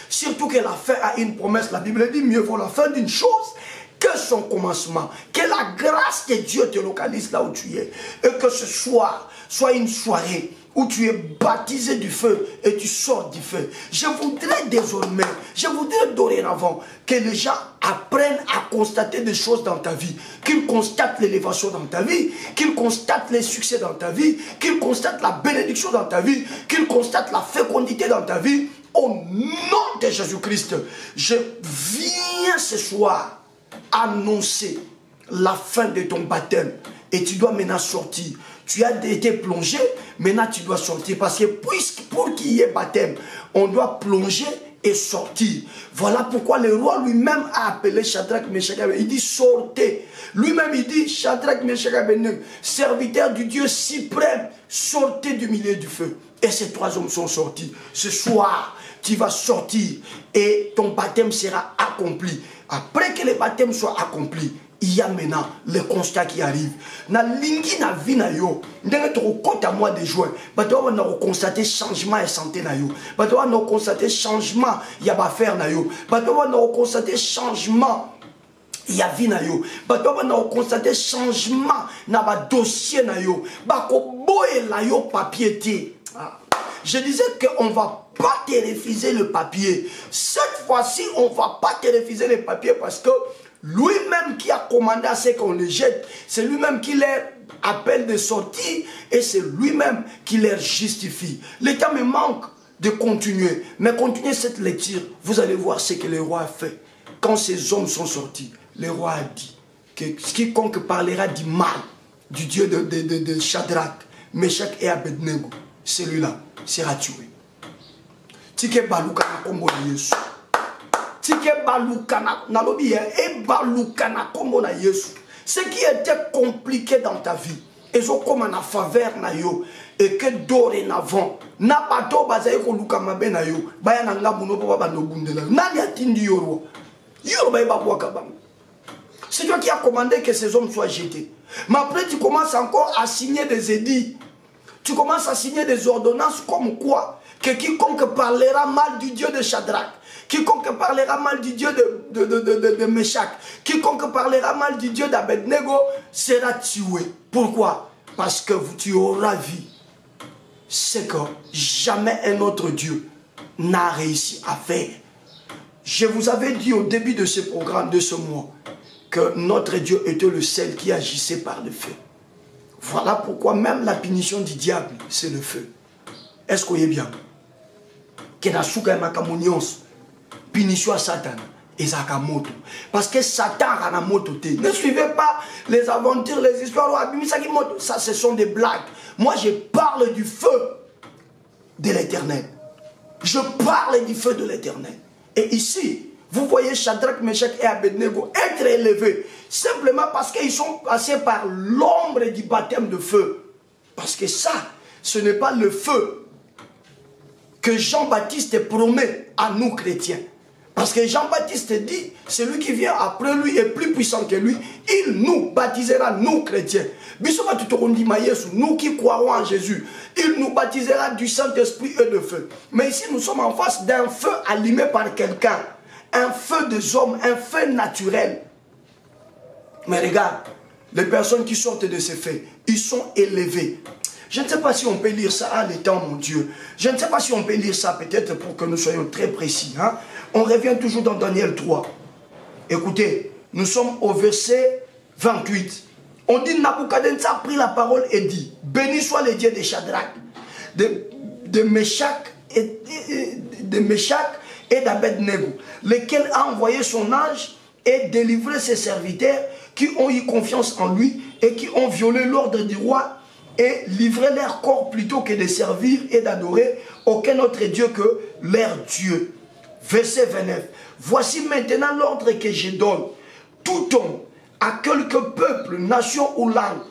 Surtout que la fin a une promesse. La Bible dit, mieux vaut la fin d'une chose que son commencement. Que la grâce de Dieu te localise là où tu es. Et que ce soir soit une soirée où tu es baptisé du feu et tu sors du feu. Je voudrais désormais, je voudrais dorénavant que les gens apprennent à constater des choses dans ta vie. Qu'ils constatent l'élévation dans ta vie, qu'ils constatent les succès dans ta vie, qu'ils constatent la bénédiction dans ta vie, qu'ils constatent la fécondité dans ta vie. Au nom de Jésus-Christ, je viens ce soir annoncer la fin de ton baptême. Et tu dois maintenant sortir. Tu as été plongé, maintenant tu dois sortir. Parce que pour qu'il y ait baptême, on doit plonger et sortir. Voilà pourquoi le roi lui-même a appelé Shadrach, Meshach et Abednego. Il dit sortez. Lui-même il dit Shadrach, Meshach et Abednego, serviteurs du Dieu suprême, sortez du milieu du feu. Et ces trois hommes sont sortis. Ce soir, tu vas sortir et ton baptême sera accompli. Après que le baptême soit accompli, il y a maintenant le constat qui arrive. Na lingi na vie na yo, ndenge to kota mois de juin, bato na constater changement et santé na yo. Bato na constater changement ya ba faire na yo. Bato na constater changement ya vie na yo. Bato na constater changement na ba dossier na yo. Ba ko boye la yo papier té. Je disais qu'on ne va pas te refuser le papier. Cette fois-ci, on ne va pas te refuser le papier parce que lui-même qui a commandé à ce qu'on les jette, c'est lui-même qui leur appelle de sortir et c'est lui-même qui leur justifie. Le temps me manque de continuer, mais continuez cette lecture, vous allez voir ce que le roi a fait. Quand ces hommes sont sortis, le roi a dit que quiconque parlera du mal du Dieu de Shadrach, Meshach et Abednego, celui-là sera tué. Tike baluka na kombo na Yesu. Tike baluka na lobi e baluka na kombo na Yesu. Ce qui était compliqué dans ta vie, et so comme en faveur na yo, et que dorénavant, na bato bazaye ko luka mabe na yo, baya na nga muno papa bando bundela. Nani atindi yoro? Yoro baye babwa kabam. C'est toi qui as commandé que ces hommes soient jetés. Mais après tu commences encore à signer des édits. Tu commences à signer des ordonnances comme quoi que quiconque parlera mal du Dieu de Shadrach, quiconque parlera mal du Dieu de Meshach, quiconque parlera mal du Dieu d'Abednego sera tué. Pourquoi? Parce que tu auras vu ce que jamais un autre Dieu n'a réussi à faire. Je vous avais dit au début de ce programme, de ce mois, que notre Dieu était le seul qui agissait par le feu. Voilà pourquoi même la punition du diable, c'est le feu. Est-ce qu'on est bien? Punition à Satan et Zakamoto. Parce que Satan a la moto. Ne suivez pas les aventures, les histoires. Ça, ce sont des blagues. Moi, je parle du feu de l'Éternel. Je parle du feu de l'Éternel. Et ici, vous voyez Shadrach, Meshach et Abednego être élevés simplement parce qu'ils sont passés par l'ombre du baptême de feu. Parce que ça, ce n'est pas le feu que Jean-Baptiste promet à nous chrétiens. Parce que Jean-Baptiste dit, celui qui vient après lui est plus puissant que lui, il nous baptisera, nous chrétiens. Nous qui croirons en Jésus, il nous baptisera du Saint-Esprit et de feu. Mais ici, nous sommes en face d'un feu allumé par quelqu'un. Un feu des hommes, un feu naturel. Mais regarde, les personnes qui sortent de ces faits, ils sont élevés. Je ne sais pas si on peut lire ça à l'étang, mon Dieu. Je ne sais pas si on peut lire ça peut-être pour que nous soyons très précis. Hein? On revient toujours dans Daniel 3. Écoutez, nous sommes au verset 28. On dit, Nabuchodonosor a pris la parole et dit, béni soit le Dieu de Shadrach, de Meshach et d'Abednego, lequel a envoyé son ange et délivré ses serviteurs qui ont eu confiance en lui et qui ont violé l'ordre du roi et livré leur corps plutôt que de servir et d'adorer aucun autre Dieu que leur Dieu. Verset 29. Voici maintenant l'ordre que je donne. Tout homme, à quelque peuple, nation ou langue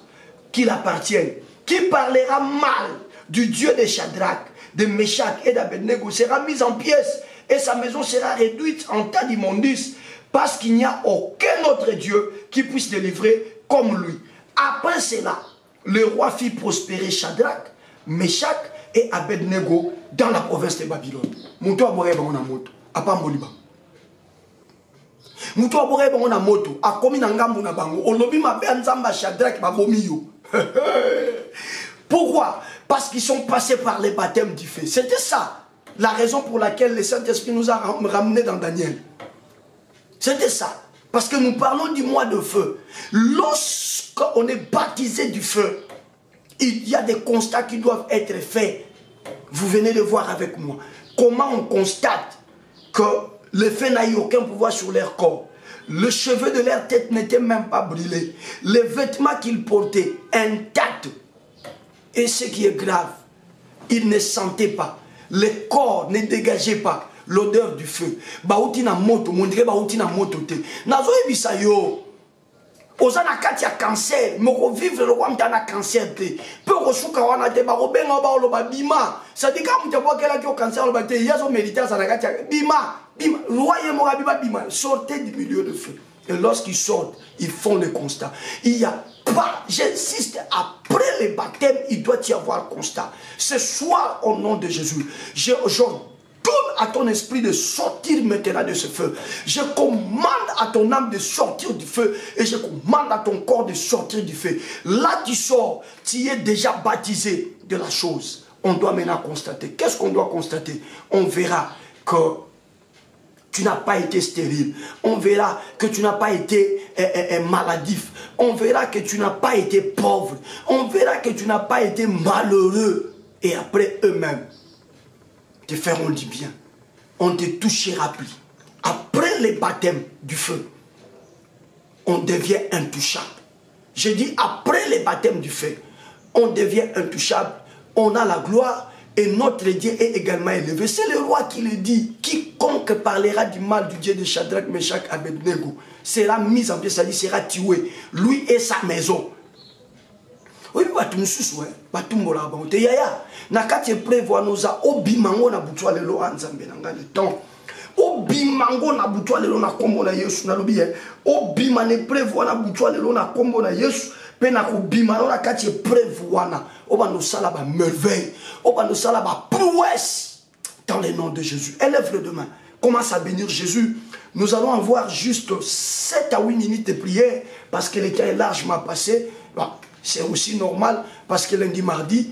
qu'il appartienne, qui parlera mal du Dieu de Shadrach, de Meshach et d'Abednego sera mis en pièces et sa maison sera réduite en tas d'immondices parce qu'il n'y a aucun autre Dieu qui puisse délivrer comme lui. Après cela, le roi fit prospérer Shadrach, Meshach et Abednego dans la province de Babylone. Mouto abore bango moto, apa mboliba. Mouto abore bango moto, akomi na ngambu na bango, olobi mabe nzamba Shadrach babomi yo. Pourquoi? Parce qu'ils sont passés par les baptêmes du feu. C'était ça, la raison pour laquelle le Saint-Esprit nous a ramenés dans Daniel. C'était ça. Parce que nous parlons du mois de feu. Lorsqu'on est baptisé du feu, il y a des constats qui doivent être faits. Vous venez de voir avec moi. Comment on constate que le feu n'a eu aucun pouvoir sur leur corps. Le cheveu de leur tête n'était même pas brûlé. Les vêtements qu'ils portaient intacts. Et ce qui est grave, ils ne sentaient pas. Le corps ne dégageait pas l'odeur du feu. Bauti na moto, mondre bauti na moto te. Nazo ebisa yo. Ozana kati ya cancer, moko vivre le roi mtana cancer te. Pe kosuka wana te ba robenga ba oloba bima. Ça dit quand mutabo kela ki o cancer oloba te, yazo mériter ça na kati ya bima. Bima, roi ye mo bima bima, sortez du milieu de feu. Et lorsqu'ils sortent, ils font le constat. Il y a pas, j'insiste, après le baptême, il doit y avoir constat. Ce soir, au nom de Jésus, je donne à ton esprit de sortir maintenant de ce feu. Je commande à ton âme de sortir du feu et je commande à ton corps de sortir du feu. Là, tu sors, tu es déjà baptisé de la chose. On doit maintenant constater. Qu'est-ce qu'on doit constater? On verra que tu n'as pas été stérile. On verra que tu n'as pas été maladif. On verra que tu n'as pas été pauvre. On verra que tu n'as pas été malheureux. Et après eux-mêmes te feront du bien. On te touchera plus. Après le baptême du feu, on devient intouchable. Je dis après le baptême du feu, on devient intouchable. On a la gloire et notre Dieu est également élevé. C'est le roi qui le dit. Quiconque parlera du mal du Dieu de Shadrach, Meshach, Abednego sera mis en pièces, c'est-à-dire sera tué. Lui et sa maison. Oui, batum susu, batum bola bonte yaya. Nakati prévoit nous a obimango na butwa lelo anzambe nanga le temps. Obimango na butwa lelo na kombo na Yesu na lobi obima ne prévoit na butwa lelo na kombo na Yesu. Pena obima na kati prévoit na oba no sala ba merveille, oba no sala ba prouesse dans le nom de Jésus. Élève le demain. Commence à bénir Jésus. Nous allons avoir juste 7 à 8 minutes de prière parce que le temps est largement passé. Bah, c'est aussi normal parce que lundi, mardi,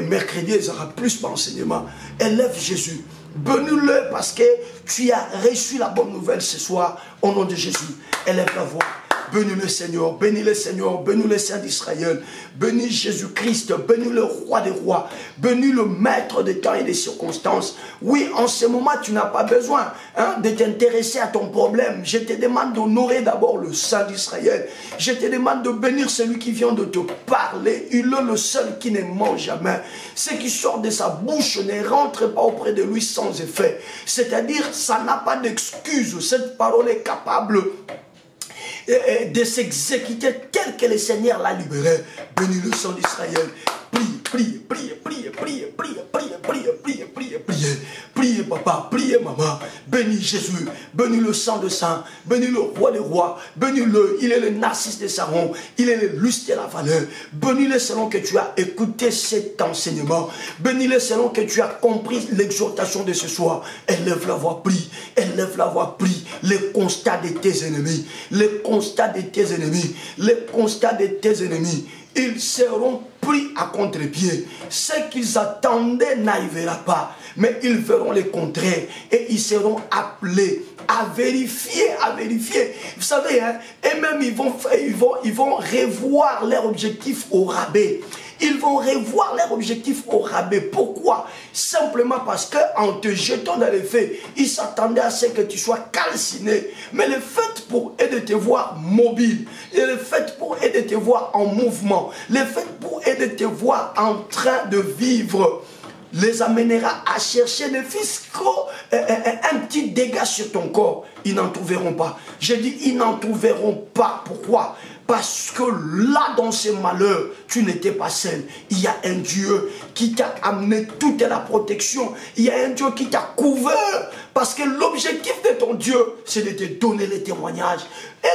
mercredi, il y aura plus d'enseignement. Élève Jésus. Bénis-le parce que tu as reçu la bonne nouvelle ce soir au nom de Jésus. Élève la voix. Bénis le Seigneur, bénis le Seigneur, bénis le Saint d'Israël, bénis Jésus-Christ, bénis le roi des rois, bénis le maître des temps et des circonstances. Oui, en ce moment, tu n'as pas besoin de t'intéresser à ton problème. Je te demande d'honorer d'abord le Saint d'Israël. Je te demande de bénir celui qui vient de te parler. Il est le seul qui ne ment jamais. Ce qui sort de sa bouche ne rentre pas auprès de lui sans effet. C'est-à-dire, ça n'a pas d'excuse. Cette parole est capable de s'exécuter tel que le Seigneur l'a libéré. Bénis le sang d'Israël. Priez, priez, priez, priez, priez, priez, priez, priez, priez, priez, priez, papa, priez, maman. Bénis Jésus, bénis le sang de saint, bénis le roi des rois, bénis-le. Il est le narcisse de Saron, il est le lustre de la valeur. Bénis-le selon que tu as écouté cet enseignement. Bénis-le selon que tu as compris l'exhortation de ce soir. Élève la voix, prie, élève la voix, prie. Le constat de tes ennemis, le constat de tes ennemis, le constat de tes ennemis. Ils seront pris à contre-pied. Ce qu'ils attendaient n'arrivera pas, mais ils verront le contraire et ils seront appelés à vérifier, à vérifier. Vous savez, hein, et même ils vont revoir leur objectif au rabais. Ils vont revoir leur objectif au rabais. Pourquoi? Simplement parce qu'en te jetant dans les faits, ils s'attendaient à ce que tu sois calciné. Mais le fait pour eux de te voir mobile, et le fait pour eux de te voir en mouvement, le fait pour eux de te voir en train de vivre, les amènera à chercher ne fût-ce qu'un petit dégât sur ton corps. Ils n'en trouveront pas. Je dis, ils n'en trouveront pas. Pourquoi? Parce que là, dans ces malheurs, tu n'étais pas seul. Il y a un Dieu qui t'a amené toute la protection. Il y a un Dieu qui t'a couvert. Parce que l'objectif de ton Dieu, c'est de te donner les témoignages.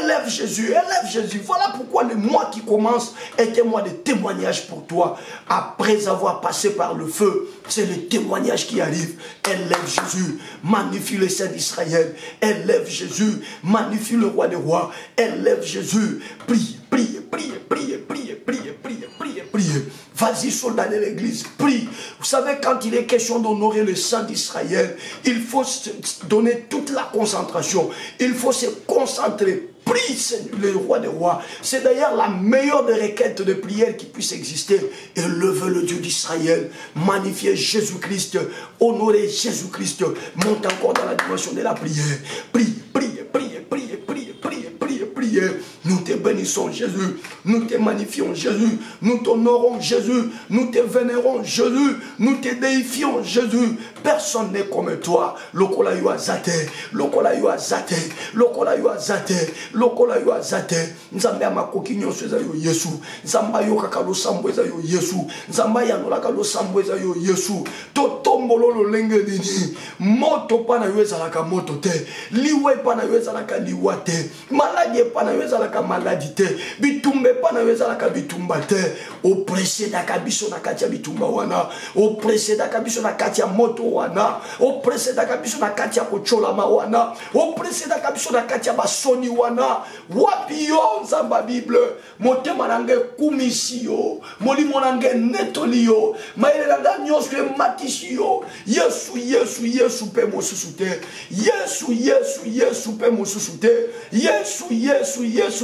Élève Jésus, élève Jésus. Voilà pourquoi le mois qui commence est un mois de témoignage pour toi. Après avoir passé par le feu, c'est le témoignage qui arrive. Élève Jésus, magnifie le Saint d'Israël. Élève Jésus, magnifie le roi des rois. Élève Jésus, prie, prie, prie, prie, prie, prie, prie, prie, prie. Vas-y, soldat de l'église, prie. Vous savez, quand il est question d'honorer le Saint d'Israël, il faut se donner toute la concentration. Il faut se concentrer. Prie, Seigneur, le roi des rois. C'est d'ailleurs la meilleure des requêtes de prière qui puisse exister. Élevez le Dieu d'Israël. Magnifiez Jésus-Christ. Honorez Jésus-Christ. Monte encore dans la dimension de la prière. Prie, prie, prie, prie, prie, prie, prie, prie. Nous te bénissons, Jésus. Nous te magnifions, Jésus. Nous t'honorons, Jésus. Nous te vénérons, Jésus. Nous te déifions, Jésus. Personne n'est comme toi. Lokola yo azate. Lokola yo azate. Lokola yo azate. Lokola yo azate. Nzambe amakoki nyonso eza yo Yesu. Nzamba yo kakalo sambo eza yo Yesu. Nzamba yanola kalo sambo eza yo Yesu. Totombolo lolenge nini. Moto pana yo ezalaka moto te. Liwe pana yo ezalaka liwa te. Maladie pana yo ezalaka maladi te. Bitumbe pana yo ezalaka bitumba te. Oppressé dakabiso na katia bitumba wana. Oppressé dakabiso na katia moto wana. Oppressé dakabiso na katia kocholama wana. Oppressé dakabiso na katia basoni wana. Wapi yo nzamba Bible. Motema nange kumisi yo. Molimo nange netoli yo. Maele nanga nyonso matisi yo. Yesu, Yesu, Yesu pe mosusu te. Yesu, Yesu, Yesu pe mosusu te. Yesu, Yesu, Yesu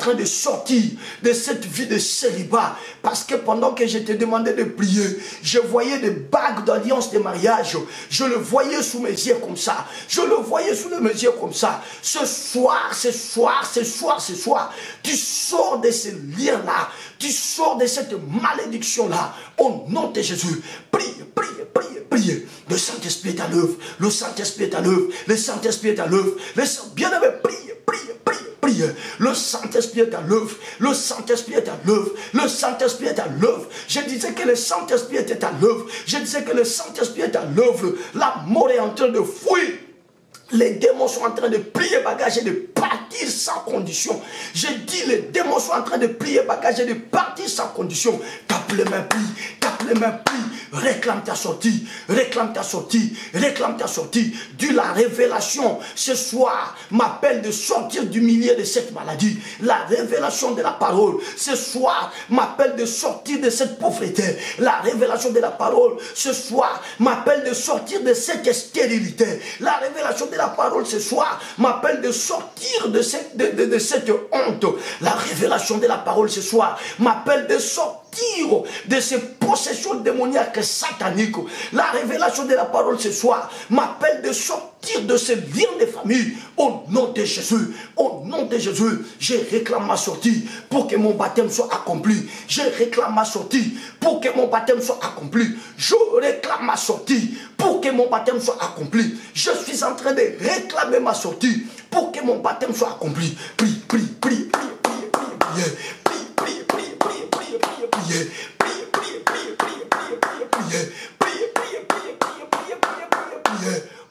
train de sortir de cette vie de célibat. Parce que pendant que je te demandais de prier, je voyais des bagues d'alliance de mariage. Je le voyais sous mes yeux comme ça. Je le voyais sous mes yeux comme ça. Ce soir, tu sors de ce lien-là. Tu sors de cette malédiction-là. Au nom de Jésus. Prie. Le Saint-Esprit est à l'œuvre. Le Saint-Esprit est à l'œuvre. Le Saint-Esprit est à l'œuvre. Bien-aimé, prie. Le Saint-Esprit est à l'œuvre. Le Saint-Esprit est à l'œuvre. Le Saint-Esprit est à l'œuvre. Je disais que le Saint-Esprit était à l'œuvre. Je disais que le Saint-Esprit est à l'œuvre. La mort est en train de fuir. Les démons sont en train de plier bagages et de partir sans condition. Je dis, les démons sont en train de plier bagages et de partir sans condition. Tape les mains, plie. Réclame ta sortie. Dis la révélation ce soir m'appelle de sortir du milieu de cette maladie. La révélation de la parole ce soir m'appelle de sortir de cette pauvreté. La révélation de la parole ce soir m'appelle de sortir de cette stérilité. La révélation de la parole ce soir m'appelle de sortir de cette honte. La révélation de la parole ce soir m'appelle de sortir de ces possessions démoniaques sataniques. La révélation de la parole ce soir m'appelle de sortir de ces liens de famille. Au nom de Jésus, je réclame ma sortie pour que mon baptême soit accompli. Je réclame ma sortie pour que mon baptême soit accompli. Je réclame ma sortie pour que mon baptême soit accompli. Je suis en train de réclamer ma sortie pour que mon baptême soit accompli. Prie.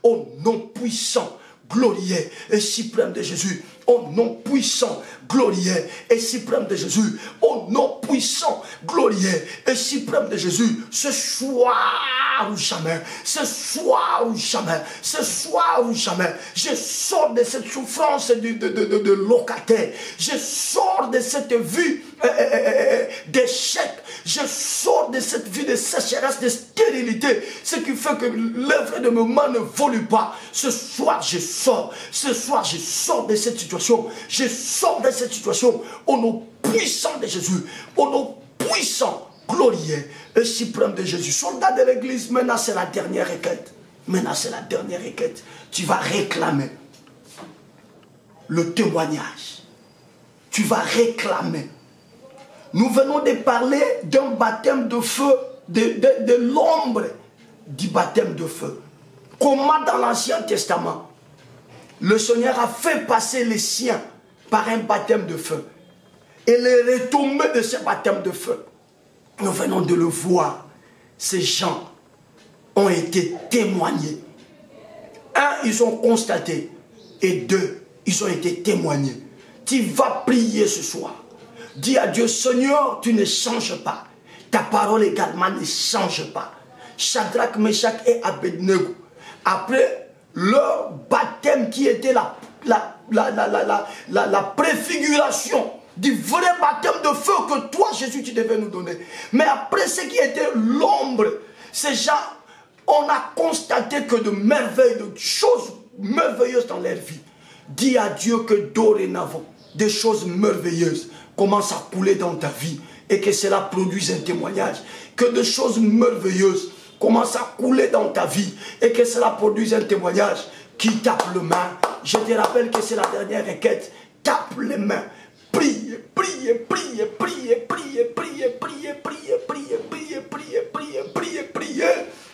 Au nom puissant, glorieux et suprême de Jésus. Au nom puissant, glorieux et suprême de Jésus. Au nom puissant, glorieux et suprême de Jésus. Ce soir ou jamais. Je sors de cette souffrance de locataire. Je sors de cette vie d'échec. Je sors de cette vie de sécheresse, de stérilité. Ce qui fait que l'œuvre de mes mains ne volue pas. Ce soir, je sors de cette situation. Je sors de cette situation au nom puissant de Jésus. Au nom puissant, glorieux et suprême de Jésus. Soldat de l'église, maintenant c'est la dernière requête. Tu vas réclamer le témoignage. Tu vas réclamer. Nous venons de parler d'un baptême de feu, de l'ombre du baptême de feu. Comment dans l'Ancien Testament, le Seigneur a fait passer les siens par un baptême de feu. Et les retombées de ce baptême de feu, nous venons de le voir. Ces gens ont été témoignés. Un, ils ont constaté. Et deux, ils ont été témoignés. Tu vas prier ce soir. Dis à Dieu, Seigneur, tu ne changes pas. Ta parole également ne change pas. Shadrach, Meshach et Abednego, après leur baptême qui était la préfiguration du vrai baptême de feu que toi, Jésus, tu devais nous donner. Mais après ce qui était l'ombre, ces gens, on a constaté que de merveilles, de choses merveilleuses dans leur vie. Dis à Dieu que dorénavant, des choses merveilleuses commencent à couler dans ta vie et que cela produise un témoignage. Que des choses merveilleuses commencent à couler dans ta vie et que cela produise un témoignage. Qui tape les mains? Je te rappelle que c'est la dernière requête. Tape les mains. Prie.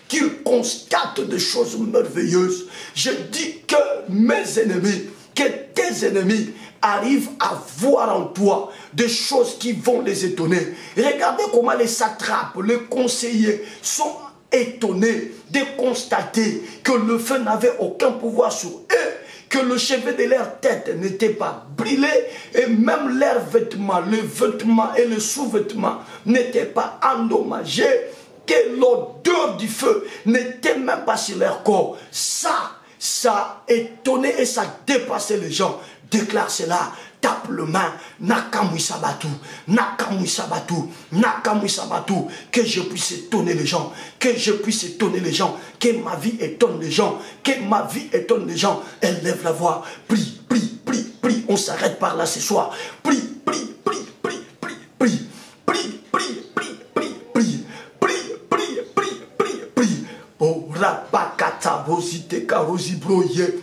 Qu'il constate des choses merveilleuses. Je dis que mes ennemis, que tes ennemis arrivent à voir en toi des choses qui vont les étonner. Regardez comment les satrapes, les conseillers sont étonnés de constater que le feu n'avait aucun pouvoir sur eux, que le cheveu de leur tête n'était pas brûlé et même leurs vêtements, le vêtement et le sous-vêtement n'étaient pas endommagés, que l'odeur du feu n'était même pas sur leur corps. Ça a étonné et ça a dépassé les gens. Déclare cela. Tape le main, Nakamui Sabatu, que je puisse étonner les gens, que ma vie étonne les gens, Élève la voix, prie. prie. On s'arrête par là ce soir. Prie, prie, prie, prie, prie, prie. Prie, prie, prie, prie, prie. Prie, prie, prie, prie, prie. Oh, rapakata, rosite, karosi, broye.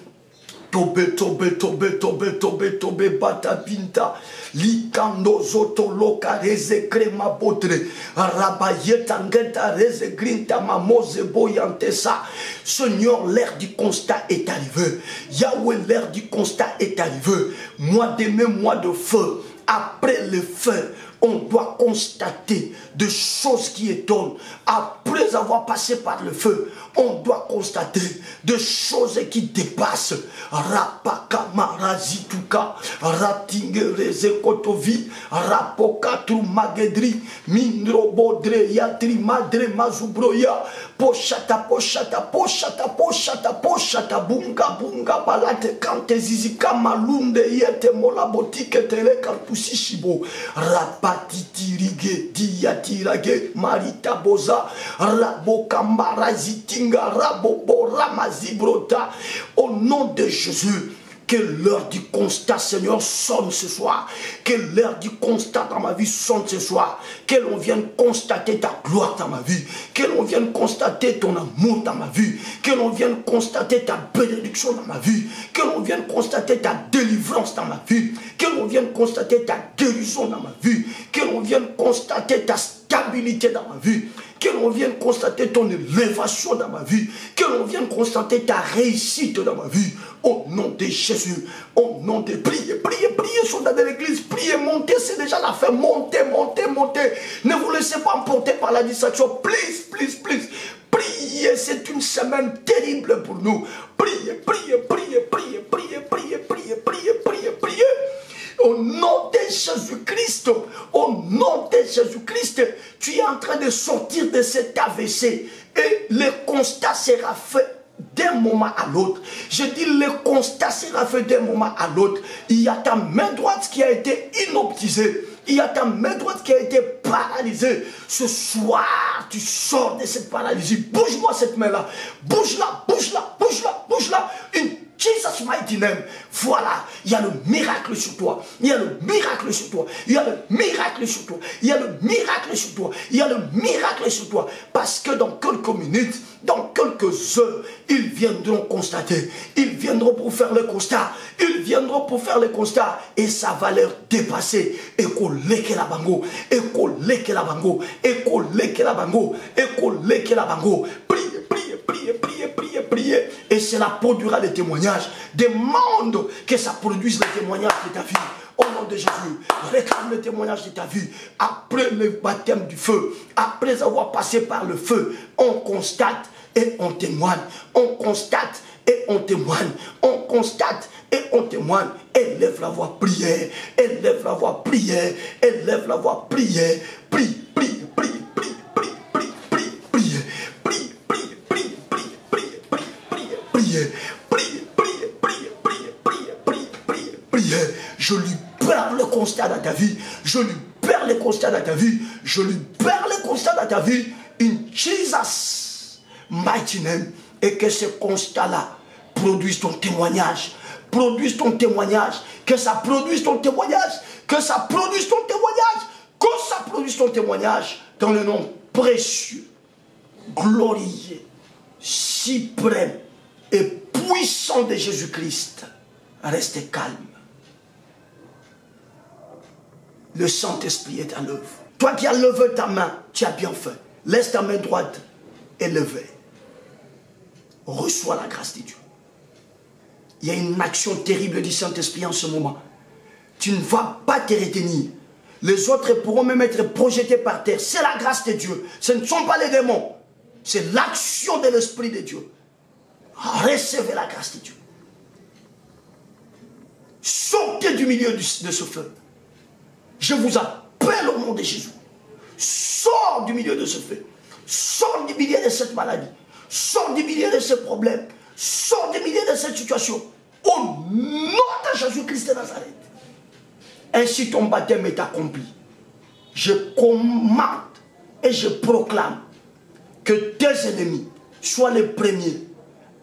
Tobe, tobe, tobe, tobe, tobe, tobe, bata pinta. Likando zoto loka reze krema botre. Rabayeta ngeta reze grinta mamose boyantesa. Seigneur, l'ère du constat est arrivée. Yahweh, l'ère du constat est arrivée. Mois d'aimer, mois de feu. Après le feu, on doit constater des choses qui étonnent. Après avoir passé par le feu, on doit constater des choses qui dépassent. Rapaka marazituka, ratingereze kotovi, rapoka trumagedri, mindro bodre yatri madre mazubroya, pochata pochata pochata pochata pochata bunga bunga balate kante zizika malunde yete mola botike tele kampusi shibo, rapatitirige diatirage marita boza, rabokambara zitinga rabobo ramazibrota. Au nom de Jésus, que l'heure du constat, Seigneur, sonne ce soir. Que l'heure du constat dans ma vie sonne ce soir. Que l'on vienne constater ta gloire dans ma vie. Que l'on vienne constater ton amour dans ma vie. Que l'on vienne constater ta bénédiction dans ma vie. Que l'on vienne constater ta délivrance dans ma vie. Que l'on vienne constater ta guérison dans ma vie. Que l'on vienne constater ta stabilité dans ma vie. Que l'on vienne constater ton élévation dans ma vie. Que l'on vienne constater ta réussite dans ma vie. Au nom de Jésus. Au nom de... Priez, priez, priez, soldats de l'église. Priez, montez, c'est déjà la fin. Montez, montez, montez. Ne vous laissez pas emporter par la distraction. Please, please, please. Priez, c'est une semaine terrible pour nous. Priez, priez, priez, priez, priez, priez, priez, priez, priez, priez. Au nom de Jésus-Christ, au nom de Jésus-Christ, tu es en train de sortir de cet AVC et le constat sera fait d'un moment à l'autre. Je dis le constat sera fait d'un moment à l'autre. Il y a ta main droite qui a été inoptisée. Il y a ta main droite qui a été paralysée. Ce soir, tu sors de cette paralysie. Bouge-moi cette main-là. Bouge-la, bouge-la, bouge-la, bouge-la. Une Jesus mighty name. Voilà, il y a le miracle sur toi. Il y a le miracle sur toi. Il y a le miracle sur toi. Il y a le miracle sur toi. Il y a le miracle sur toi. Parce que dans quelques minutes, dans quelques heures, ils viendront constater. Ils viendront pour faire le constat. Ils viendront pour faire le constat. Et ça va leur dépasser. Écoleke la bango. Écoleke la bango. Écoleke la bango. Écoleke la bango. Priez, priez, priez, priez, priez, priez. Et cela produira les témoignages. Demande que ça produise les témoignages de ta vie. Au nom de Jésus, réclame le témoignage de ta vie. Après le baptême du feu, après avoir passé par le feu, on constate et on témoigne. On constate et on témoigne. On constate et on témoigne. Élève la voix prière. Élève la voix prière. Élève la voix prière. Prie, prie, prie, prie, prie, prie, prie, prie, prie, prie, prie, prie, prie, prie, prie, prie. Je lui perds le constat dans ta vie. Je lui perds le constat dans ta vie. Je lui perds le constat dans ta vie. In Jesus mighty name. Et que ce constat-là produise ton témoignage. Produise ton témoignage. Que ça produise ton témoignage. Que ça produise ton témoignage. Que ça produise ton témoignage. Dans le nom précieux, glorieux, suprême et puissant de Jésus-Christ. Restez calme. Le Saint-Esprit est à l'œuvre. Toi qui as levé ta main, tu as bien fait. Laisse ta main droite élevée. Reçois la grâce de Dieu. Il y a une action terrible du Saint-Esprit en ce moment. Tu ne vas pas te retenir. Les autres pourront même être projetés par terre. C'est la grâce de Dieu. Ce ne sont pas les démons. C'est l'action de l'Esprit de Dieu. Recevez la grâce de Dieu. Sortez du milieu de ce feu. Je vous appelle au nom de Jésus. Sors du milieu de ce feu. Sors du milieu de cette maladie. Sors du milieu de ce problème. Sors du milieu de cette situation. Au nom de Jésus-Christ de Nazareth. Ainsi ton baptême est accompli. Je commande et je proclame que tes ennemis soient les premiers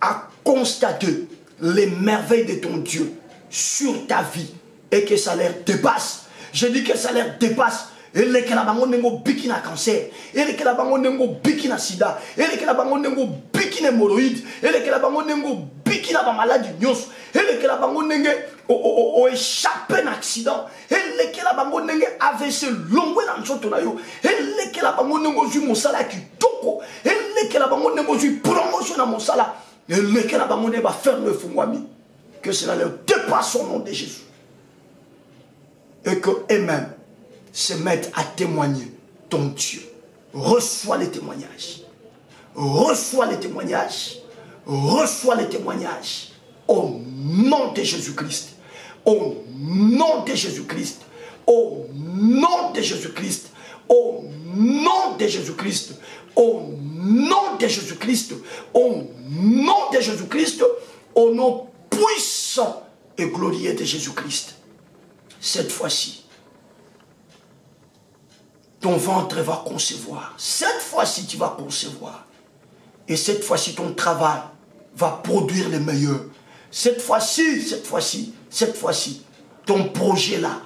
à constater les merveilles de ton Dieu sur ta vie et que ça leur dépasse. Je dis que ça leur dépasse. Et les kelabango nengo biki na cancer, et les kelabango nengo biki na sida, et les kelabango nengo biki na hémorroïde, et les kelabango nengo biki na maladie nyos, et les kelabango nenge o échappé na accident, et les kelabango nenge AVC longwe na nsoto na yo, et les kelabango nengo zu mosala kitoko, et les kelabango nengo zu promotion na mosala, et les kelabango ne va faire le fungwami, que cela leur dépasse au nom de Jésus, et que eux-mêmes se mettre à témoigner ton Dieu. Reçois les témoignages. Reçois les témoignages. Reçois les témoignages. Au nom de Jésus-Christ. Au nom de Jésus-Christ. Au nom de Jésus-Christ. Au nom de Jésus-Christ. Au nom de Jésus-Christ. Au nom de Jésus-Christ. Au nom puissant et glorieux de Jésus-Christ. Cette fois-ci, ton ventre va concevoir. Cette fois-ci, tu vas concevoir. Et cette fois-ci, ton travail va produire le meilleur. Cette fois-ci, ton projet-là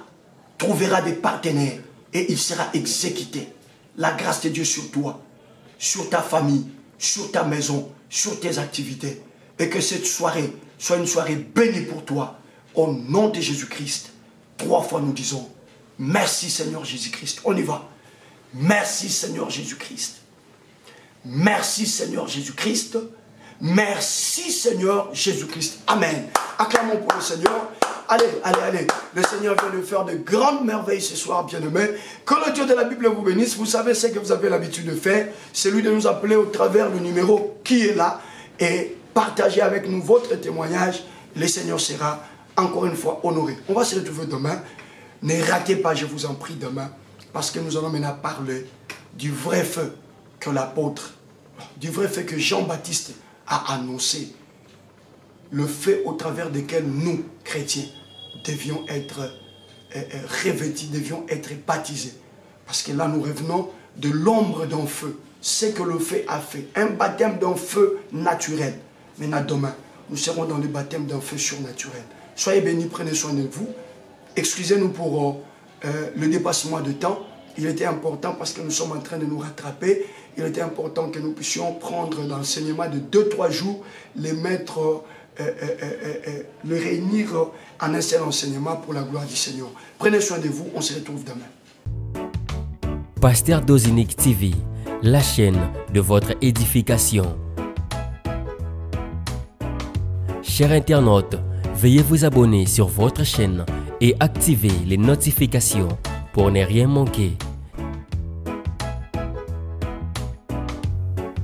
trouvera des partenaires et il sera exécuté. La grâce de Dieu sur toi, sur ta famille, sur ta maison, sur tes activités. Et que cette soirée soit une soirée bénie pour toi. Au nom de Jésus-Christ, 3 fois nous disons, merci Seigneur Jésus-Christ. On y va. Merci Seigneur Jésus-Christ. Merci Seigneur Jésus-Christ. Merci Seigneur Jésus-Christ. Amen. Acclamons pour le Seigneur. Allez, allez, allez. Le Seigneur vient de faire de grandes merveilles ce soir, bien-aimés. Que le Dieu de la Bible vous bénisse. Vous savez ce que vous avez l'habitude de faire. C'est lui de nous appeler au travers du numéro qui est là et partager avec nous votre témoignage. Le Seigneur sera encore une fois honoré. On va se retrouver demain. Ne ratez pas, je vous en prie, demain. Parce que nous allons maintenant parler du vrai feu que l'apôtre, du vrai feu que Jean-Baptiste a annoncé. Le feu au travers duquel nous, chrétiens, devions être revêtis, devions être baptisés. Parce que là, nous revenons de l'ombre d'un feu. Ce que le feu a fait. Un baptême d'un feu naturel. Maintenant, demain, nous serons dans le baptême d'un feu surnaturel. Soyez bénis, prenez soin de vous. Excusez-nous pour le dépassement de temps. Il était important parce que nous sommes en train de nous rattraper. Il était important que nous puissions prendre l'enseignement de 2-3 jours, les mettre, le réunir en un seul enseignement pour la gloire du Seigneur. Prenez soin de vous, on se retrouve demain. Pasteur Dozinique TV, la chaîne de votre édification. Chers internautes, veuillez vous abonner sur votre chaîne et activer les notifications pour ne rien manquer.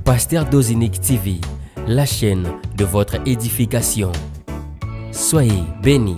Pasteur Dozinique TV, la chaîne de votre édification. Soyez bénis.